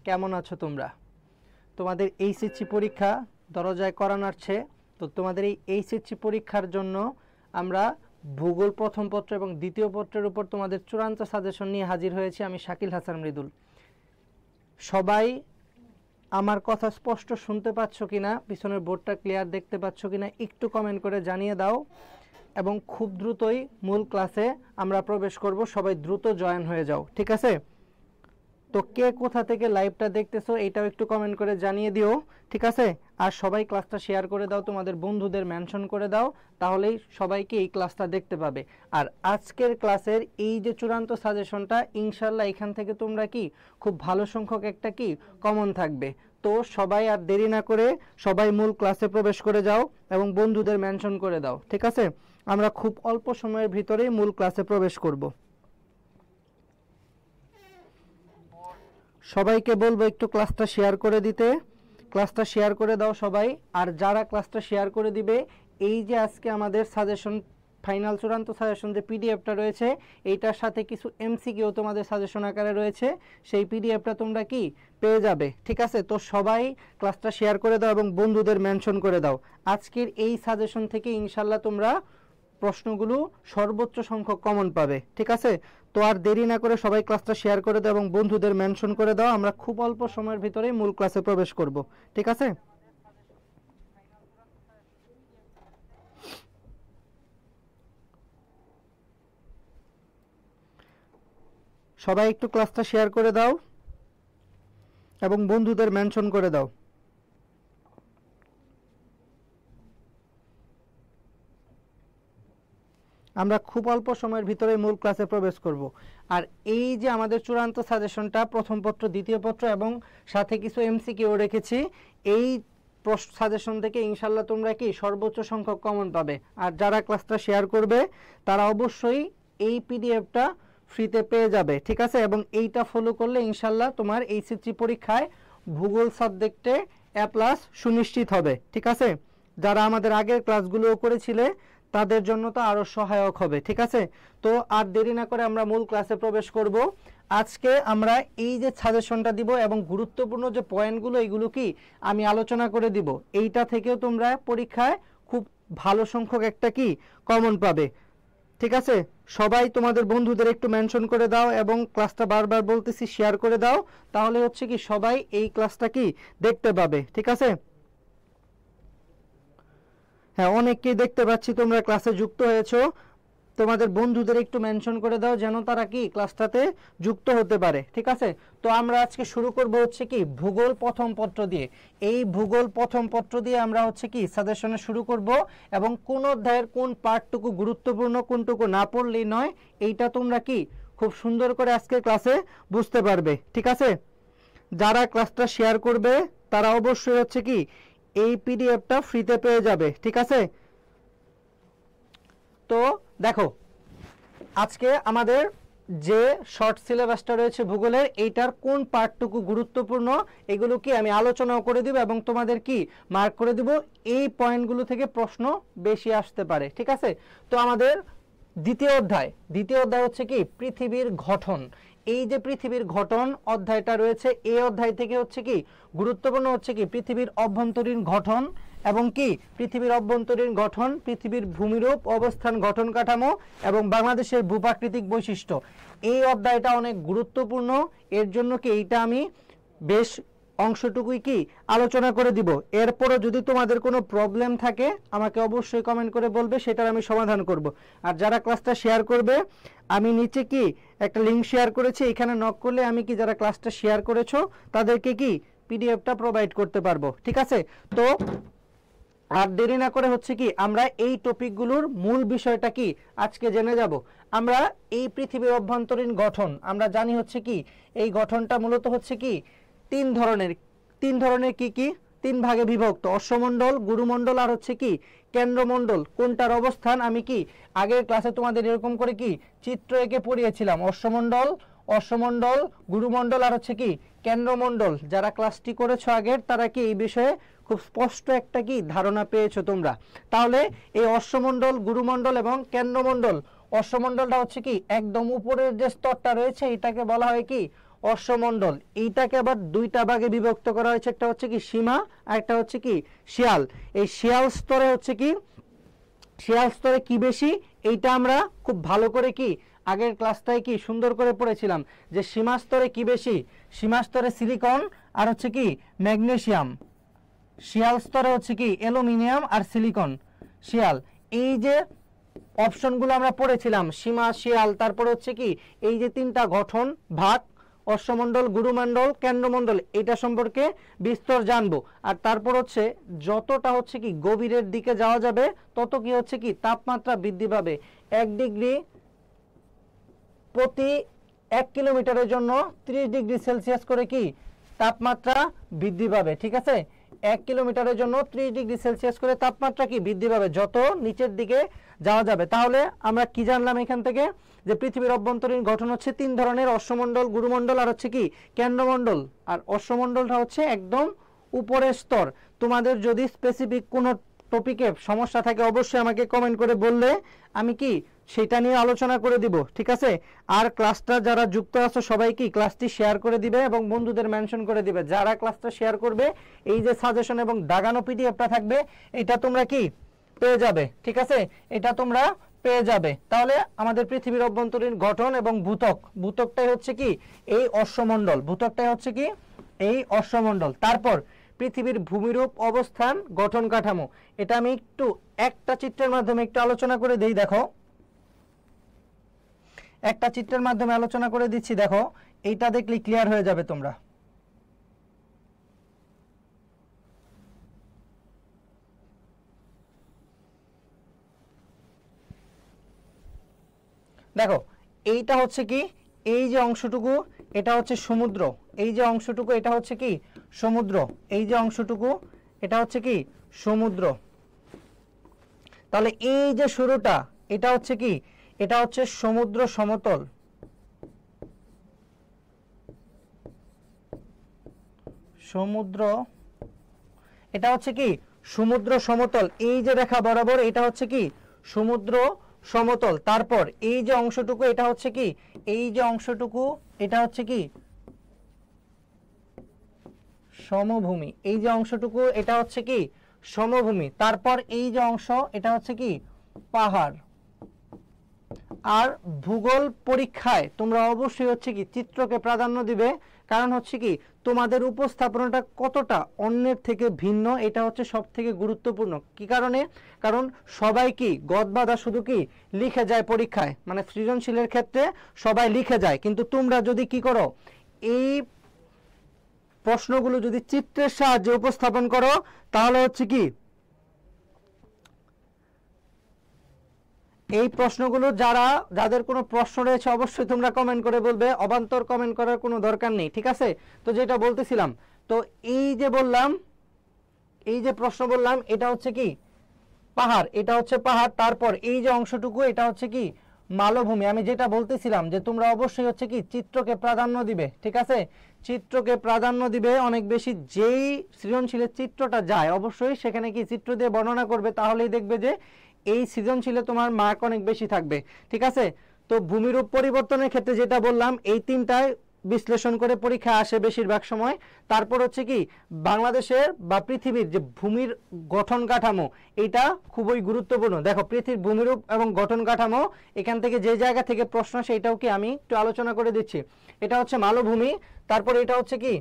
কেমন আছো তোমরা? তোমাদের এইচএসসি পরীক্ষা দরজায় করা নাড়ছে। তো তোমাদের এই এইচএসসি পরীক্ষার জন্য আমরা ভূগোল প্রথম পত্র এবং দ্বিতীয় পত্রের উপর তোমাদের চূড়ান্ত সাজেশন নিয়ে হাজির হয়েছি। আমি শাকিল হাসান মৃদুল। সবাই আমার কথা স্পষ্ট শুনতে পাচ্ছ কিনা, পিছনের বোর্ডটা ক্লিয়ার দেখতে পাচ্ছ কিনা একটু কমেন্ট করে জানিয়ে দাও। এবং খুব দ্রুতই মূল ক্লাসে আমরা প্রবেশ করব, সবাই দ্রুত জয়েন হয়ে যাও, ঠিক আছে? তো কে কোথা থেকে লাইভটা দেখতেছো এটাও একটু কমেন্ট করে জানিয়ে দিও, ঠিক আছে? আর সবাই ক্লাসটা শেয়ার করে দাও, তোমাদের বন্ধুদের মেনশন করে দাও, তাহলেই সবাইকে এই ক্লাসটা দেখতে পাবে। আর আজকের ক্লাসের এই যে চূড়ান্ত সাজেশনটা, ইনশাল্লাহ এখান থেকে তোমরা কি খুব ভালো সংখ্যক একটা কি কমন থাকবে। তো সবাই আর দেরি না করে সবাই মূল ক্লাসে প্রবেশ করে যাও এবং বন্ধুদের মেনশন করে দাও, ঠিক আছে? আমরা খুব অল্প সময়ের ভিতরেই মূল ক্লাসে প্রবেশ করব। সবাইকে বলবো একটু ক্লাসটা শেয়ার করে দিতে। ক্লাসটা শেয়ার করে দাও সবাই। আর যারা ক্লাসটা শেয়ার করে দিবে, এই যে আজকে আমাদের সাজেশন ফাইনাল চূড়ান্ত সাজেশন যে পিডিএফটা রয়েছে, এইটার সাথে কিছু এমসিকিউ তোমাদের সাজেশন আকারে রয়েছে, সেই পিডিএফটা তোমরা কি পেয়ে যাবে, ঠিক আছে? তো সবাই ক্লাসটা শেয়ার করে দাও এবং বন্ধুদের মেনশন করে দাও। আজকের এই সাজেশন থেকে ইনশাল্লাহ তোমরা প্রশ্নগুলো সর্বোচ্চ সংখ্যক কমন পাবে, ঠিক আছে? তো আর দেরি না করে সবাই ক্লাসটা শেয়ার করে দাও এবং বন্ধুদের মেনশন করে দাও। আমরা খুব অল্প সময়ের ভিতরেই মূল ক্লাসে প্রবেশ করব, ঠিক আছে? সবাই একটু ক্লাসটা শেয়ার করে দাও এবং বন্ধুদের মেনশন করে দাও। আমরা খুব অল্প সময়ের ভিতরে মূল ক্লাসে প্রবেশ করব। আর এই যে আমাদের চূড়ান্ত সাজেশনটা প্রথম পত্র, দ্বিতীয় পত্র এবং সাথে কিছু এমসিকিউ রেখেছি, এই সাজেশন থেকে ইনশাল্লাহ তোমরা কি সর্বোচ্চ সংখ্যক কমন পাবে। আর যারা ক্লাসটা শেয়ার করবে তারা অবশ্যই এই পিডিএফটা ফ্রিতে পেয়ে যাবে, ঠিক আছে? এবং এইটা ফলো করলে ইনশাল্লাহ তোমার এইচএসসি পরীক্ষায় ভূগোল সাবজেক্টে A+ সুনিশ্চিত হবে, ঠিক আছে? যারা আমাদের আগের ক্লাসগুলোও করেছিলে তাদের জন্য তো আরো সহায়ক হবে, ঠিক আছে? তো আর দেরি না করে আমরা মূল ক্লাসে প্রবেশ করব। আজকে আমরা এই যে সাজেশনটা দিব এবং গুরুত্বপূর্ণ যে পয়েন্টগুলো, এইগুলো কি আমি আলোচনা করে দিব। এইটা থেকেও তোমরা পরীক্ষায় খুব ভালো সংখ্যক একটা কি কমন পাবে, ঠিক আছে? সবাই তোমাদের বন্ধুদের একটু মেনশন করে দাও এবং ক্লাসটা বারবার বলতেছি শেয়ার করে দাও, তাহলে হচ্ছে কি সবাই এই ক্লাসটা কি দেখতে পাবে, ঠিক আছে? হ্যাঁ, অনেককেই দেখতে পাচ্ছি তোমরা ক্লাসে যুক্ত হয়েছো। তোমাদের বন্ধুদের একটু মেনশন করে দাও যেন তারা কি ক্লাসটাতে যুক্ত হতে পারে, ঠিক আছে? তো আমরা আজকে শুরু করব হচ্ছে কি ভূগোল প্রথম পত্র দিয়ে। এই ভূগোল প্রথম পত্র দিয়ে আমরা হচ্ছে কি সাজেশনে শুরু করব এবং কোন অধ্যায়ের কোন পার্টটুকু গুরুত্বপূর্ণ, কোনটুকু না পড়লেই নয়, এইটা তোমরা কি খুব সুন্দর করে আজকে ক্লাসে বুঝতে পারবে, ঠিক আছে? যারা ক্লাসটা শেয়ার করবে তারা অবশ্যই হচ্ছে কি এই পিডিএফটা ফ্রিতে পেয়ে যাবে, ঠিক আছে? তো দেখো, আজকে আমাদের যে শর্ট সিলেবাসটা রয়েছে ভূগোলের, এইটার কোন পার্টটুকু গুরুত্বপূর্ণ এগুলো কি আমি আলোচনাও করে দিব এবং তোমাদের কি মার্ক করে দিব। এই পয়েন্টগুলো থেকে প্রশ্ন বেশি আসতে পারে, ঠিক আছে? তো আমাদের দ্বিতীয় অধ্যায় হচ্ছে কি পৃথিবীর গঠন। এই যে পৃথিবীর গঠন অধ্যায়টা রয়েছে, এই অধ্যায় থেকে হচ্ছে কি গুরুত্বপূর্ণ হচ্ছে কি পৃথিবীর অভ্যন্তরীণ গঠন এবং কি পৃথিবীর অভ্যন্তরীণ গঠন, পৃথিবীর ভূমিরূপ, অবস্থান, গঠন কাঠামো এবং বাংলাদেশের ভূপ্রাকৃতিক বৈশিষ্ট্য। এই অধ্যায়টা অনেক গুরুত্বপূর্ণ, এর জন্য কি এইটা আমি বেশ অংশটুকুই কি আলোচনা করে দিব। এরপরও যদি তোমাদের কোনো প্রবলেম থাকে আমাকে অবশ্যই কমেন্ট করে বলবে, সেটার আমি সমাধান করব। আর যারা ক্লাসটা শেয়ার করবে, আমি নিচে কি একটা লিঙ্ক শেয়ার করেছি, এখানে নক করলে আমি কি যারা ক্লাসটা শেয়ার করেছো তাদেরকে কি পিডিএফটা প্রোভাইড করতে পারবো, ঠিক আছে? তো আর দেরি না করে হচ্ছে কি আমরা এই টপিকগুলোর মূল বিষয়টা কি আজকে জেনে যাব। আমরা এই পৃথিবীর অভ্যন্তরীণ গঠন আমরা জানি হচ্ছে কি এই গঠনটা মূলত হচ্ছে কি তিন ধরনের কি কি তিন ভাগে বিভক্ত: অশ্বমণ্ডল, গুরুমণ্ডল আর হচ্ছে কি কেন্দ্রমণ্ডল। কোনটার অবস্থান আমি কি আগের ক্লাসে তোমাদের এরকম করে কি চিত্র এঁকে পড়িয়েছিলাম। অশ্বমণ্ডল, গুরুমণ্ডল আর হচ্ছে কি কেন্দ্রমণ্ডল। যারা ক্লাসটি করেছো আগের তারা কি এই বিষয়ে খুব স্পষ্ট একটা কি ধারণা পেয়েছো তোমরা। তাহলে এই অশ্বমণ্ডল, গুরুমণ্ডল এবং কেন্দ্রমণ্ডল, অশ্বমণ্ডলটা হচ্ছে কি একদম উপরের যে স্তরটা রয়েছে এটাকে বলা হয় কি অশ্বমণ্ডল, এইটাকে আবার দুইটা ভাগে বিভক্ত করা হয়েছে, একটা হচ্ছে কি সীমা আর একটা হচ্ছে কি শিয়াল। এই শিয়াল স্তরে হচ্ছে কি, শিয়াল স্তরে কি বেশি, এইটা আমরা খুব ভালো করে কি আগের ক্লাসটায় কি সুন্দর করে পড়েছিলাম যে সীমা স্তরে কি বেশি, সীমা স্তরে সিলিকন আর হচ্ছে কি ম্যাগনেসিয়াম, শিয়াল স্তরে হচ্ছে কি অ্যালুমিনিয়াম আর সিলিকন। শিয়াল, এই যে অপশনগুলো আমরা পড়েছিলাম সীমা, শিয়াল, তারপরে হচ্ছে কি এই যে তিনটা গঠন ভাগ, অশ্বমণ্ডল, গুরুমণ্ডল, কেন্দ্রমণ্ডল, এটা সম্পর্কে বিস্তর জানবো। আর তারপর হচ্ছে যতটা হচ্ছে কি গভীরের দিকে যাওয়া যাবে তত কি হচ্ছে কি তাপমাত্রা বৃদ্ধি পাবে। 1 ডিগ্রি প্রতি 1 কিলোমিটারের জন্য 30 ডিগ্রি সেলসিয়াস করে কি তাপমাত্রা বৃদ্ধি পাবে। ঠিক আছে, 1 কিলোমিটারের জন্য 30 ডিগ্রি সেলসিয়াস করে তাপমাত্রা কি বৃদ্ধি পাবে যত নিচের দিকে যাওয়া যাবে। তাহলে আমরা কি জানলাম এখান থেকে, যে পৃথিবীর অভ্যন্তরীণ গঠন হচ্ছে 3 ধরনের, অশ্বমণ্ডল, গুরুমণ্ডল আর হচ্ছে কি কেন্দ্রমণ্ডল। আর অশ্বমণ্ডলটা হচ্ছে একদম উপরের স্তর। তোমাদের যদি স্পেসিফিক কোনো টপিকে সমস্যা থাকে অবশ্যই আমাকে কমেন্ট করে বললে আমি কি সেটা নিয়ে আলোচনা করে দিব। ঠিক আছে, আর ক্লাসটা যারা যুক্ত আছো সবাই কি ক্লাসটি শেয়ার করে দিবে এবং বন্ধুদের মেনশন করে দিবে। যারা ক্লাসটা শেয়ার করবে এই যে সাজেশন এবং দাগানো পিডিএফটা থাকবে এটা তোমরা কি পেয়ে যাবে। ঠিক আছে, এটা তোমরা পেয়ে যাবে। তাহলে আমাদের পৃথিবীর অভ্যন্তরীণ গঠন এবং ভূত্বক, ভূত্বকটাই হচ্ছে কি এই অশ্বমণ্ডল, ভূত্বকটাই হচ্ছে কি এই অশ্বমণ্ডল। তারপর পৃথিবীর ভূমিরূপ, অবস্থান, গঠন কাঠামো, এটা আমি একটু একটা চিত্রের মাধ্যমে একটু আলোচনা করে দেই। দেখো, একটা চিত্রের মাধ্যমে আলোচনা করে দিচ্ছি, দেখো এইটা দেখলে ক্লিয়ার হয়ে যাবে তোমরা। দেখো এইটা হচ্ছে কি এই যে অংশটুকু এটা হচ্ছে সমুদ্র, এই যে অংশটুকু এটা হচ্ছে কি সমুদ্র, এই যে অংশটুকু এটা হচ্ছে কি সমুদ্র। তাহলে এই যে শুরুটা এটা হচ্ছে কি, এটা হচ্ছে সমুদ্র সমতল, সমুদ্র, এটা হচ্ছে কি সমুদ্র সমতল, এই যে রেখা বরাবর এটা হচ্ছে কি সমুদ্র সমতল। তারপর এই যে অংশটুকু এটা হচ্ছে কি, এই যে অংশটুকু এটা হচ্ছে কি সমভূমি, এই যে অংশটুকু এটা হচ্ছে কি সমভূমি। তারপর এই যে অংশ এটা হচ্ছে কি পাহাড়। আর ভূগোল পরীক্ষায় তোমরা অবশ্যই হচ্ছে কি চিত্রকে প্রাধান্য দিবে, কারণ হচ্ছে কি তোমাদের উপস্থাপনাটা কতটা অন্যের থেকে ভিন্ন এটা হচ্ছে সব থেকে গুরুত্বপূর্ণ। কি কারণে, কারণ সবাই কি গদবাধা শুধু কি লিখে যায় পরীক্ষায়, মানে সৃজনশীলের ক্ষেত্রে সবাই লিখে যায়, কিন্তু তোমরা যদি কি করো এই প্রশ্নগুলো যদি চিত্রের সাহায্যে উপস্থাপন করো তাহলে হচ্ছে কি এই প্রশ্নগুলো যাদের কোনো প্রশ্ন রয়েছে অবশ্যই তোমরা কমেন্ট করে বলবে, অবান্তর কমেন্ট করার কোনো দরকার নেই। ঠিক আছে, তো যেটা বলতেছিলাম, তো এই যে বললাম, এই যে প্রশ্ন বললাম এটা হচ্ছে কি পাহাড়, এটা হচ্ছে পাহাড়। তারপর এই যে অংশটুকু এটা হচ্ছে কি মালভূমি। আমি যেটা বলতেছিলাম যে তোমরা অবশ্যই হচ্ছে কি চিত্রকে প্রাধান্য দিবে। ঠিক আছে, চিত্রকে প্রাধান্য দিবে অনেক বেশি। যেই সৃজনশীলের চিত্রটা যায় অবশ্যই সেখানে কি চিত্র দিয়ে বর্ণনা করবে, তাহলেই দেখবে যে এই সৃজনশীলে তোমার মার্ক অনেক বেশি থাকবে। ঠিক আছে, তো ভূমিরূপ পরিবর্তনের ক্ষেত্রে যেটা বললাম এই তিনটায় বিশ্লেষণ করে পরীক্ষা আসে বেশিরভাগ সময়। তারপর হচ্ছে কি বাংলাদেশের বা পৃথিবীর যে ভূমির গঠন কাঠামো এটা খুবই গুরুত্বপূর্ণ। দেখো পৃথিবীর ভূমিরূপ এবং গঠন কাঠামো এখান থেকে যে জায়গা থেকে প্রশ্ন সেটাও কি আমি একটু আলোচনা করে দিচ্ছি। এটা হচ্ছে মালভূমি, তারপর এটা হচ্ছে কি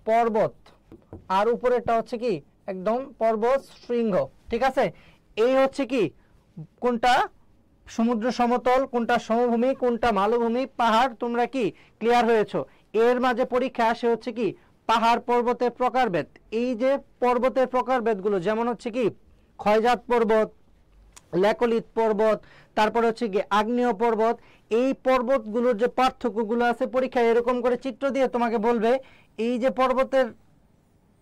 পর্বত, আর উপরেরটা হচ্ছে কি একদম পর্বত শৃঙ্গ। ঠিক আছে, এই হচ্ছে কি কোনটা সমুদ্র সমতল, কোনটা সমভূমি, কোনটা মালভূমি, পাহাড়। তোমরা কি ক্লিয়ার হয়েছো? এর মাঝে পরীক্ষা আসে হচ্ছে কি পাহাড় পর্বতের প্রকারভেদ। এই যে পর্বতের প্রকারভেদগুলো যেমন হচ্ছে কি ক্ষয়জাত পর্বত, ল্যাকলিত পর্বত, তারপর হচ্ছে কি আগ্নেয় পর্বত। এই পর্বতগুলোর যে পার্থক্যগুলো আছে পরীক্ষায় এরকম করে চিত্র দিয়ে তোমাকে বলবে এই যে পর্বতের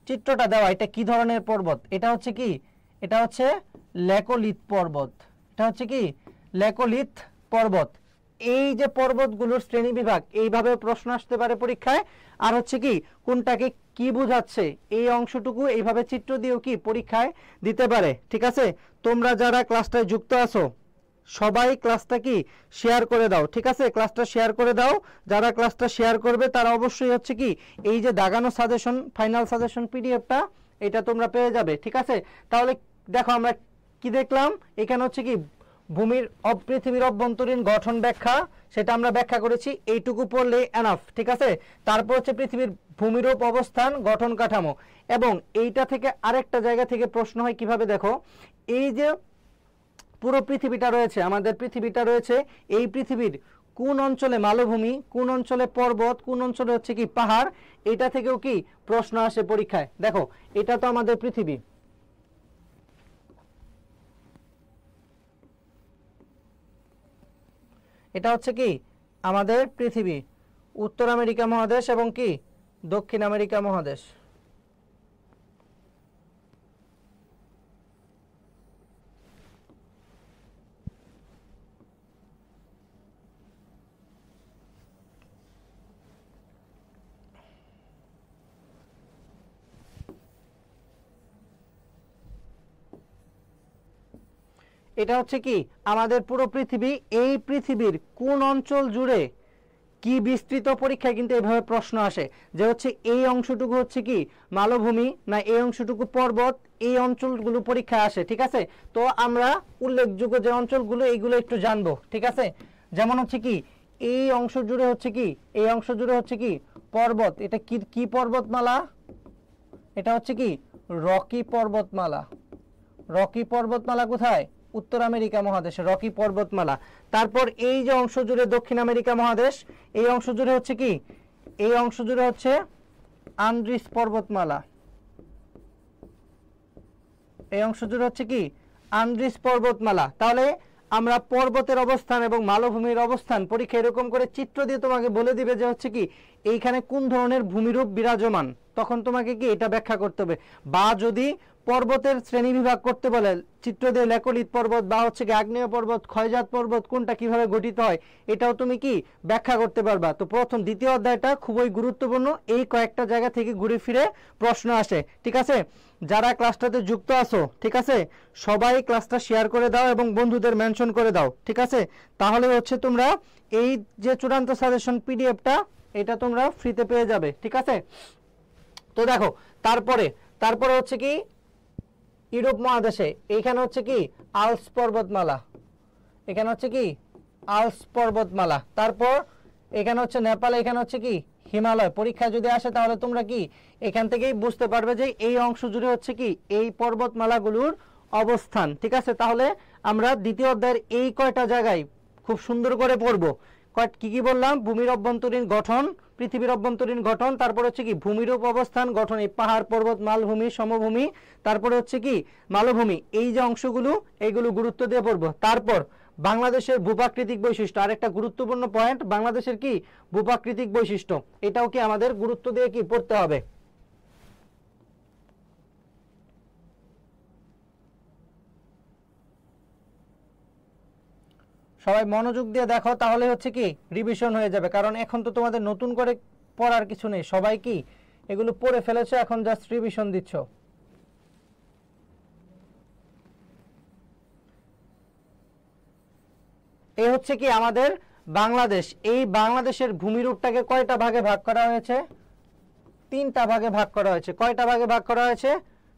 চিত্রটা দেওয়া এটা কি ধরনের পর্বত, এটা হচ্ছে কি এটা হচ্ছে ল্যাকলিত পর্বত, এটা হচ্ছে কি ল্যাকলিত পর্বত। এই যে পর্বতগুলোর শ্রেণী বিভাগ এইভাবে প্রশ্ন আসতে পারে পরীক্ষায়। আর হচ্ছে কি কোনটাকে কি বোঝাচ্ছে এই অংশটুকু এইভাবে চিত্র দিয়েও কি পরীক্ষায় দিতে পারে। ঠিক আছে, তোমরা যারা ক্লাসটায় যুক্ত আছো সবাই ক্লাসটা কি শেয়ার করে দাও, ঠিক আছে? ক্লাসটা শেয়ার করে দাও। যারা ক্লাসটা শেয়ার করবে তারা অবশ্যই হচ্ছে কি এই যে দাগানো সাজেশন, ফাইনাল সাজেশন পিডিএফটা এটা তোমরা পেয়ে যাবে, ঠিক আছে? তাহলে দেখো আমরা কি দেখলাম, এখানে হচ্ছে কি পৃথিবীর অভ্যন্তরীণ গঠন ব্যাখ্যা, সেটা আমরা ব্যাখ্যা করেছি, এইটুকু পড়লে এনাফ, ঠিক আছে? তারপর হচ্ছে পৃথিবীর ভূমিরূপ অবস্থান, গঠন কাঠামো, এবং এইটা থেকে আরেকটা জায়গা থেকে প্রশ্ন হয় কিভাবে, দেখো এই যে পুরো পৃথিবীটা রয়েছে, আমাদের পৃথিবীটা রয়েছে, এই পৃথিবীর কোন অঞ্চলে মালভূমি, কোন অঞ্চলে পর্বত, কোন অঞ্চলে হচ্ছে কি পাহাড়, এটা থেকেও কি প্রশ্ন আসে পরীক্ষায়। দেখো এটা তো আমাদের পৃথিবী, এটা হচ্ছে কি আমাদের পৃথিবী, উত্তর আমেরিকা মহাদেশ এবং কি দক্ষিণ আমেরিকা মহাদেশ। এটা হচ্ছে কি আমাদের পুরো পৃথিবী, এই পৃথিবীর কোন অঞ্চল জুড়ে কি বিস্তৃত, পরীক্ষায় কিন্তু এভাবে প্রশ্ন আসে যে হচ্ছে এই অংশটুকু হচ্ছে কি মালভূমি না এই অংশটুকু পর্বত, এই অঞ্চলগুলো পরীক্ষায় আসে, ঠিক আছে? তো আমরা উল্লেখযোগ্য যে অঞ্চলগুলো এইগুলো একটু জানবো, ঠিক আছে? যেমন হচ্ছে কি এই অংশ জুড়ে হচ্ছে কি, এই অংশ জুড়ে হচ্ছে কি পর্বত, এটা কি কি পর্বতমালা, এটা হচ্ছে কি রকি পর্বতমালা। রকি পর্বতমালা কোথায়? উত্তর আমেরিকা মহাদেশে রকি পর্বতমালা। তারপর এই যে অংশ জুড়ে দক্ষিণ আমেরিকা মহাদেশ, এই অংশ জুড়ে হচ্ছে কি, এই অংশ জুড়ে হচ্ছে আন্দ্রিস পর্বতমালা, এই অংশ জুড়ে হচ্ছে কি আন্দ্রিস পর্বতমালা। তাহলে আমরা পর্বতের অবস্থান এবং মালভূমির অবস্থান পরীক্ষা এরকম করে চিত্র দিয়ে তোমাকে বলে দিবে যে হচ্ছে কি এইখানে কোন ধরনের ভূমিরূপ বিরাজমান, তখন তোমাকে কি এটা ব্যাখ্যা করতে হবে। বা যদি পর্বতের শ্রেণী বিভাগ করতে বলে চিত্র দিয়ে লেকলিত পর্বত বা হচ্ছে কি আগ্নেয় পর্বত, ক্ষয়জাত পর্বত কোনটা কিভাবে গঠিত হয়, এটাও তুমি কি ব্যাখ্যা করতে পারবা। তো প্রথম দ্বিতীয় অধ্যায়টা খুবই গুরুত্বপূর্ণ, এই কয়েকটা জায়গা থেকে ঘুরে ফিরে প্রশ্ন আসে, ঠিক আছে? যারা ক্লাসটাতে যুক্ত আছো, ঠিক আছে, সবাই ক্লাসটা শেয়ার করে দাও এবং বন্ধুদের মেনশন করে দাও, ঠিক আছে? তাহলে হচ্ছে তোমরা এই যে চূড়ান্ত সাজেশন পিডিএফটা এটা তোমরা ফ্রিতে পেয়ে যাবে, ঠিক আছে? তো দেখো তারপরে হচ্ছে কি ইউরোপ মহাদেশে এইখানে হচ্ছে কি আল্পস পর্বতমালা, এখানে হচ্ছে কি আল্পস পর্বতমালা। তারপর এখানে হচ্ছে নেপাল, এখানে হচ্ছে কি হিমালয়। পরীক্ষা যদি আসে তাহলে তোমরা কি এখান থেকেই বুঝতে পারবে যে এই অংশ জুড়ে হচ্ছে কি এই পর্বতমালাগুলোর অবস্থান, ঠিক আছে? তাহলে আমরা দ্বিতীয় অধ্যায়ের এই কয়টা জায়গায় খুব সুন্দর করে পড়বো। কি কি বললাম? ভূমির অভ্যন্তরীণ গঠন, পৃথিবীর অভ্যন্তরীণ গঠন, তারপর হচ্ছে কি ভূমিরূপ অবস্থান গঠন, এই পাহাড় পর্বত মালভূমি সমভূমি, তারপরে হচ্ছে কি মালভূমি, এই যে অংশগুলো এইগুলো গুরুত্ব দিয়ে পড়বো। তারপর বাংলাদেশের ভূপ্রাকৃতিক বৈশিষ্ট্য, আরেকটা গুরুত্বপূর্ণ পয়েন্ট, বাংলাদেশের কি ভূপ্রাকৃতিক বৈশিষ্ট্য, এটাও কি আমাদের গুরুত্ব দিয়ে কি পড়তে হবে। সবাই মনোযোগ দিয়ে দেখো, তাহলে হচ্ছে কি রিভিশন হয়ে যাবে, কারণ এখন তো তোমাদের নতুন করে পড়ার কিছু নেই, সবাই কি এগুলো পড়ে ফেলেছো, এখন জাস্ট রিভিশন দিচ্ছ। এই হচ্ছে কি আমাদের বাংলাদেশ, এই বাংলাদেশের ভূমিরূপটাকে কয়টা ভাগে ভাগ করা হয়েছে? তিনটা ভাগে ভাগ করা হয়েছে। কয়টা ভাগে ভাগ করা হয়েছে?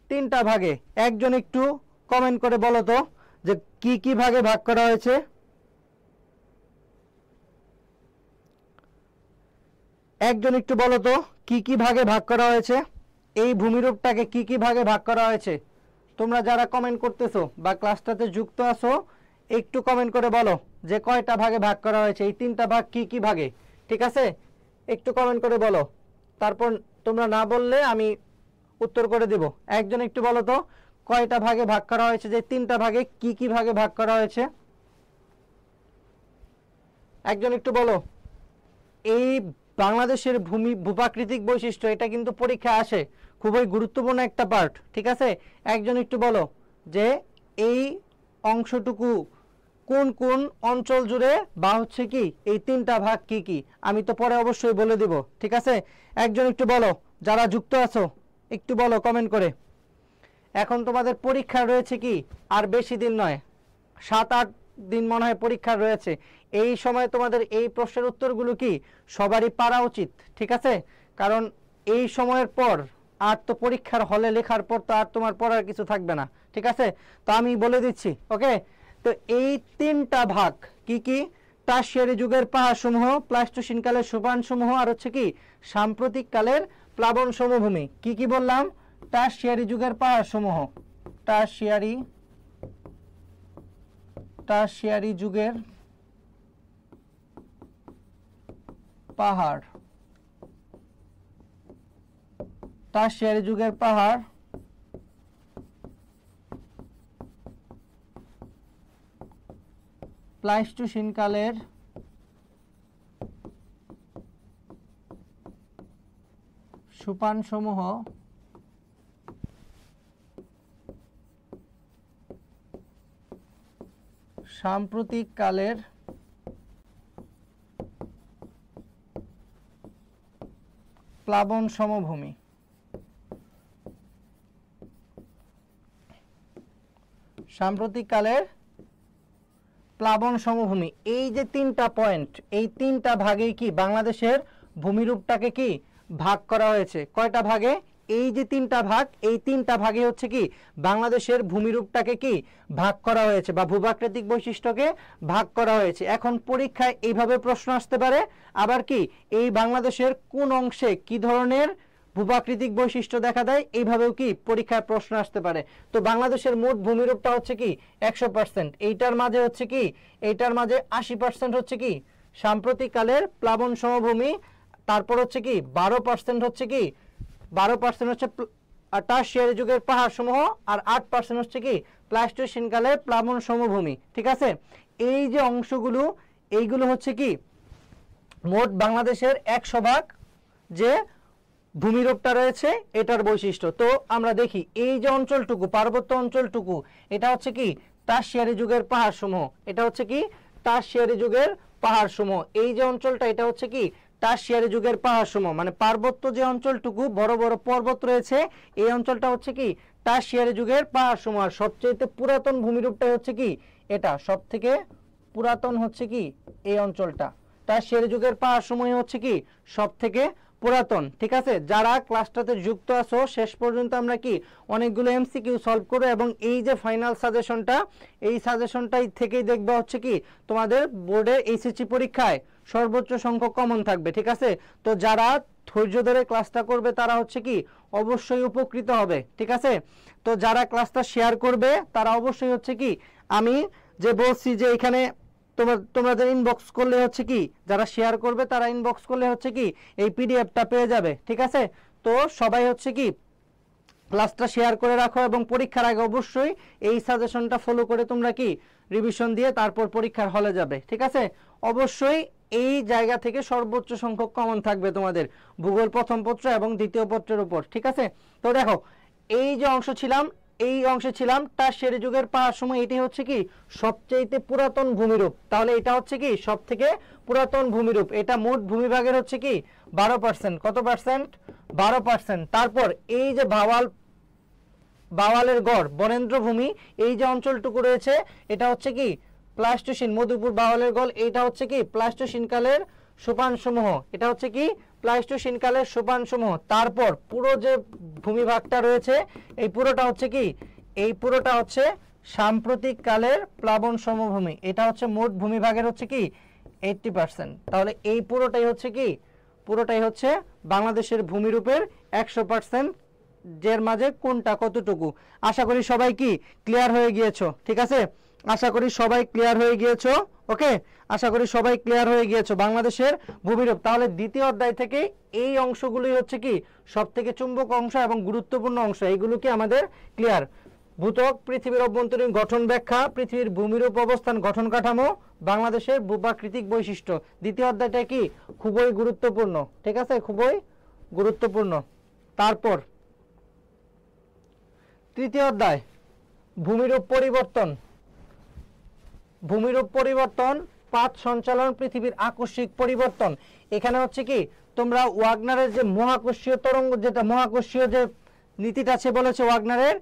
তিনটা ভাগে। একজন একটু কমেন্ট করে বলো তো যে কি কি ভাগে ভাগ করা হয়েছে। একজন একটু বলো তো কি কি ভাগে ভাগ করা হয়েছে, এই ভূমিরূপটাকে কি কি ভাগে ভাগ করা হয়েছে। তোমরা যারা কমেন্ট করতেছো বা ক্লাসটাতে যুক্ত আছো একটু কমেন্ট করে বলো যে কয়টা ভাগে ভাগ করা হয়েছে, এই তিনটা ভাগ কি কি ভাগে, ঠিক আছে? একটু কমেন্ট করে বলো, তারপর তোমরা না বললে আমি উত্তর করে দিব। একজন একটু বলো তো কয়টা ভাগে ভাগ করা হয়েছে, যে তিনটা ভাগে কি কি ভাগে ভাগ করা হয়েছে। একজন একটু বলো। এই বাংলাদেশের ভূপ্রাকৃতিক বৈশিষ্ট্য, এটা কিন্তু পরীক্ষা আসে, খুবই গুরুত্বপূর্ণ একটা পার্ট, ঠিক আছে? একজন একটু বলো যে এই অংশটুকু কোন কোন অঞ্চল জুড়ে বা হচ্ছে কি এই তিনটা ভাগ কি কি, আমি তো পরে অবশ্যই বলে দিব, ঠিক আছে? একজন একটু বলো, যারা যুক্ত আছো একটু বলো কমেন্ট করে। এখন তোমাদের পরীক্ষা রয়েছে কি আর বেশি দিন নয়, 7-8 দিন মনে হয় পরীক্ষা রয়েছে, এই সময় তোমাদের এই প্রশ্নের উত্তরগুলো কি সবারই পারা উচিত, ঠিক আছে? কারণ এই সময়ের পর আর তো পরীক্ষার হলে লেখার পর তো আর তোমার পড়ার কিছু থাকবে না, ঠিক আছে? তো আমি বলে দিচ্ছি, ওকে? তো এই তিনটা ভাগ কি কি? টারশিয়ারি যুগের পাহাড়সমূহ, প্লাইস্টোসিন কালের সোপানসমূহ, আর হচ্ছে কি সাম্প্রতিক কালের প্লাবন সমভূমি। কি কি বললাম? টারশিয়ারি যুগের পাহাড়সমূহ, টারশিয়ারি যুগের পাহাড়, টারশিয়ারি যুগের পাহাড়, প্লাইস্টোসিন কালের সোপানসমূহ, সাম্প্রতিক কালের প্লাবন সমভূমি। সাম্প্রতিক কালের প্লাবন সমভূমি, এই যে তিনটা পয়েন্ট, এই তিনটা ভাগেই কি বাংলাদেশের ভূমিরূপটাকে কি ভাগ করা হয়েছে। কয়টা ভাগে? এই যে তিনটা ভাগ, এই তিনটা ভাগে হচ্ছে কি বাংলাদেশের ভূমিরূপটাকে কি ভাগ করা হয়েছে, বা ভূপ্রাকৃতিক বৈশিষ্ট্যকে ভাগ করা হয়েছে। এখন পরীক্ষায় এইভাবে প্রশ্ন আসতে পারে, আবার কি এই বাংলাদেশের কোন অংশে কি ধরনের ভূপ্রাকৃতিক বৈশিষ্ট্য দেখা দেয়, এইভাবেও কি পরীক্ষায় প্রশ্ন আসতে পারে। তো বাংলাদেশের মোট ভূমিরূপটা হচ্ছে কি 100%, এইটার মাঝে হচ্ছে কি, এইটার মাঝে 80% হচ্ছে কি সাম্প্রতিক কালের প্লাবন সমভূমি, তারপর হচ্ছে কি 12% হচ্ছে কি 12% হচ্ছে টারশিয়ারি যুগের পাহাড় সমূহ, আর 8% হচ্ছে কি প্লাইস্টোসিন কালের প্লাবন সমভূমি, ঠিক আছে? এই যে অংশগুলো, এইগুলো হচ্ছে কি মোট বাংলাদেশের 100 ভাগ যে ভূমিরূপটা রয়েছে এটার বৈশিষ্ট্য। তো আমরা দেখি এই যে অঞ্চলটুকু, পার্বত্য অঞ্চলটুকু, এটা হচ্ছে কি টারশিয়ারি যুগের পাহাড় সমূহ, এটা হচ্ছে কি টারশিয়ারি যুগের পাহাড় সমূহ। এই যে অঞ্চলটা, এটা হচ্ছে কি টারশিয়ারি যুগের পাহাড় সমূহ, মানে পার্বত্য যে অঞ্চলটুকু বড় বড় পর্বত রয়েছে, এই অঞ্চলটা হচ্ছে কি টারশিয়ারি যুগের পাহাড় সমূহ। আর সবচেয়ে পুরাতন ভূমিরূপটাই হচ্ছে কি এটা, সব থেকে পুরাতন হচ্ছে কি এই অঞ্চলটা, টারশিয়ারি যুগের পাহাড় সমূহ হচ্ছে কি সব থেকে পুরাতন, ঠিক আছে? যারা ক্লাসটাতে যুক্ত আছো শেষ পর্যন্ত আমরা কি অনেকগুলো এমসিকিউ সলভ করব, এবং এই যে ফাইনাল সাজেশনটা, এই সাজেশনটাই থেকেই দেখবা হচ্ছে কি তোমাদের বোর্ডে এইচএসসি পরীক্ষায় সর্বোচ্চ সংখ্যক কমন থাকবে, ঠিক আছে? তো যারা ধৈর্য ধরে ক্লাসটা করবে তারা হচ্ছে কি অবশ্যই উপকৃত হবে, ঠিক আছে? তো যারা ক্লাসটা শেয়ার করবে তারা অবশ্যই হচ্ছে কি, আমি যে বলছি যে এখানে তোমাদের ইনবক্স করলে হচ্ছে কি, যারা শেয়ার করবে তারা ইনবক্স করলে হচ্ছে কি এই পিডিএফটা পেয়ে যাবে, ঠিক আছে? তো সবাই হচ্ছে কি ক্লাসটা শেয়ার করে রাখো, এবং পরীক্ষার আগে অবশ্যই এই সাজেশনটা ফলো করে তোমরা কি রিভিশন দিয়ে তারপর পরীক্ষার হলে যাবে, ঠিক আছে? অবশ্যই এই জায়গা থেকে সর্বোচ্চ সংখ্যক কমন থাকবে তোমাদের ভূগোল প্রথম পত্র এবং দ্বিতীয় পত্রের উপর, ঠিক আছে? তো দেখো এই যে অংশ ছিলাম, এই অংশে ছিলাম টারশিয়ারি যুগের পাহাড় সমূহ, এটি হচ্ছে কি সবচেয়ে পুরাতন ভূমিরূপ, তাহলে এটা হচ্ছে কি সব থেকে পুরাতন ভূমিরূপ। এটা মোট ভূমিভাগের হচ্ছে কি 12%। কত পার্সেন্ট? 12%। তারপর এই যে বাওয়ালের গড় বরেন্দ্র ভূমি, এই যে অঞ্চলটুকু রয়েছে এটা হচ্ছে কি প্লাইস্টোসিন, মধুপুর বাওয়ালের গড়, এটা হচ্ছে কি প্লাইস্টোসিন কালের সোপান সমূহ, এটা হচ্ছে কি প্লাইস্টোসিন কালের সোপান সমূহ। তারপর পুরো যে ভূমিভাগটা রয়েছে এই পুরোটা হচ্ছে কি, এই পুরোটা হচ্ছে সাম্প্রতিক কালের প্লাবন সমভূমি, এটা হচ্ছে মোট ভূমিভাগের হচ্ছে কি 80%। তাহলে এই পুরোটাই হচ্ছে কি, পুরোটাই হচ্ছে বাংলাদেশের ভূমিরূপের 100%, যের মাঝে কোনটা কতটুকু। আশা করি সবাই কি ক্লিয়ার হয়ে গিয়েছো, ঠিক আছে? আশা করি সবাই ক্লিয়ার হয়ে গিয়েছো, ওকে? আশা করি সবাই ক্লিয়ার হয়ে গিয়েছো বাংলাদেশের ভূমিরূপ। তাহলে দ্বিতীয় অধ্যায় থেকে এই অংশগুলোই হচ্ছে কি সবথেকে চুম্বক অংশ এবং গুরুত্বপূর্ণ অংশ, এইগুলো কি আমাদের ক্লিয়ার। ভূত্বক, পৃথিবীর অভ্যন্তরীণ গঠন ব্যাখ্যা, পৃথিবীর ভূমিরূপ অবস্থান, গঠন কাঠামো, বাংলাদেশের ভূপ্রাকৃতিক বৈশিষ্ট্য। দ্বিতীয় অধ্যায়টা কি খুবই গুরুত্বপূর্ণ, ঠিক আছে? খুবই গুরুত্বপূর্ণ। তারপর তৃতীয় অধ্যায় ভূমিরূপ পরিবর্তন। ভূমিরূপ পরিবর্তন, পাত সঞ্চালন, পৃথিবীর আকস্মিক পরিবর্তন। এখানে হচ্ছে কি তোমরা ওয়াগনারের যে মহাকর্ষীয় তরঙ্গ, যেটা মহাকর্ষীয় যে নীতিটা আছে বলেছে ওয়াগনারের,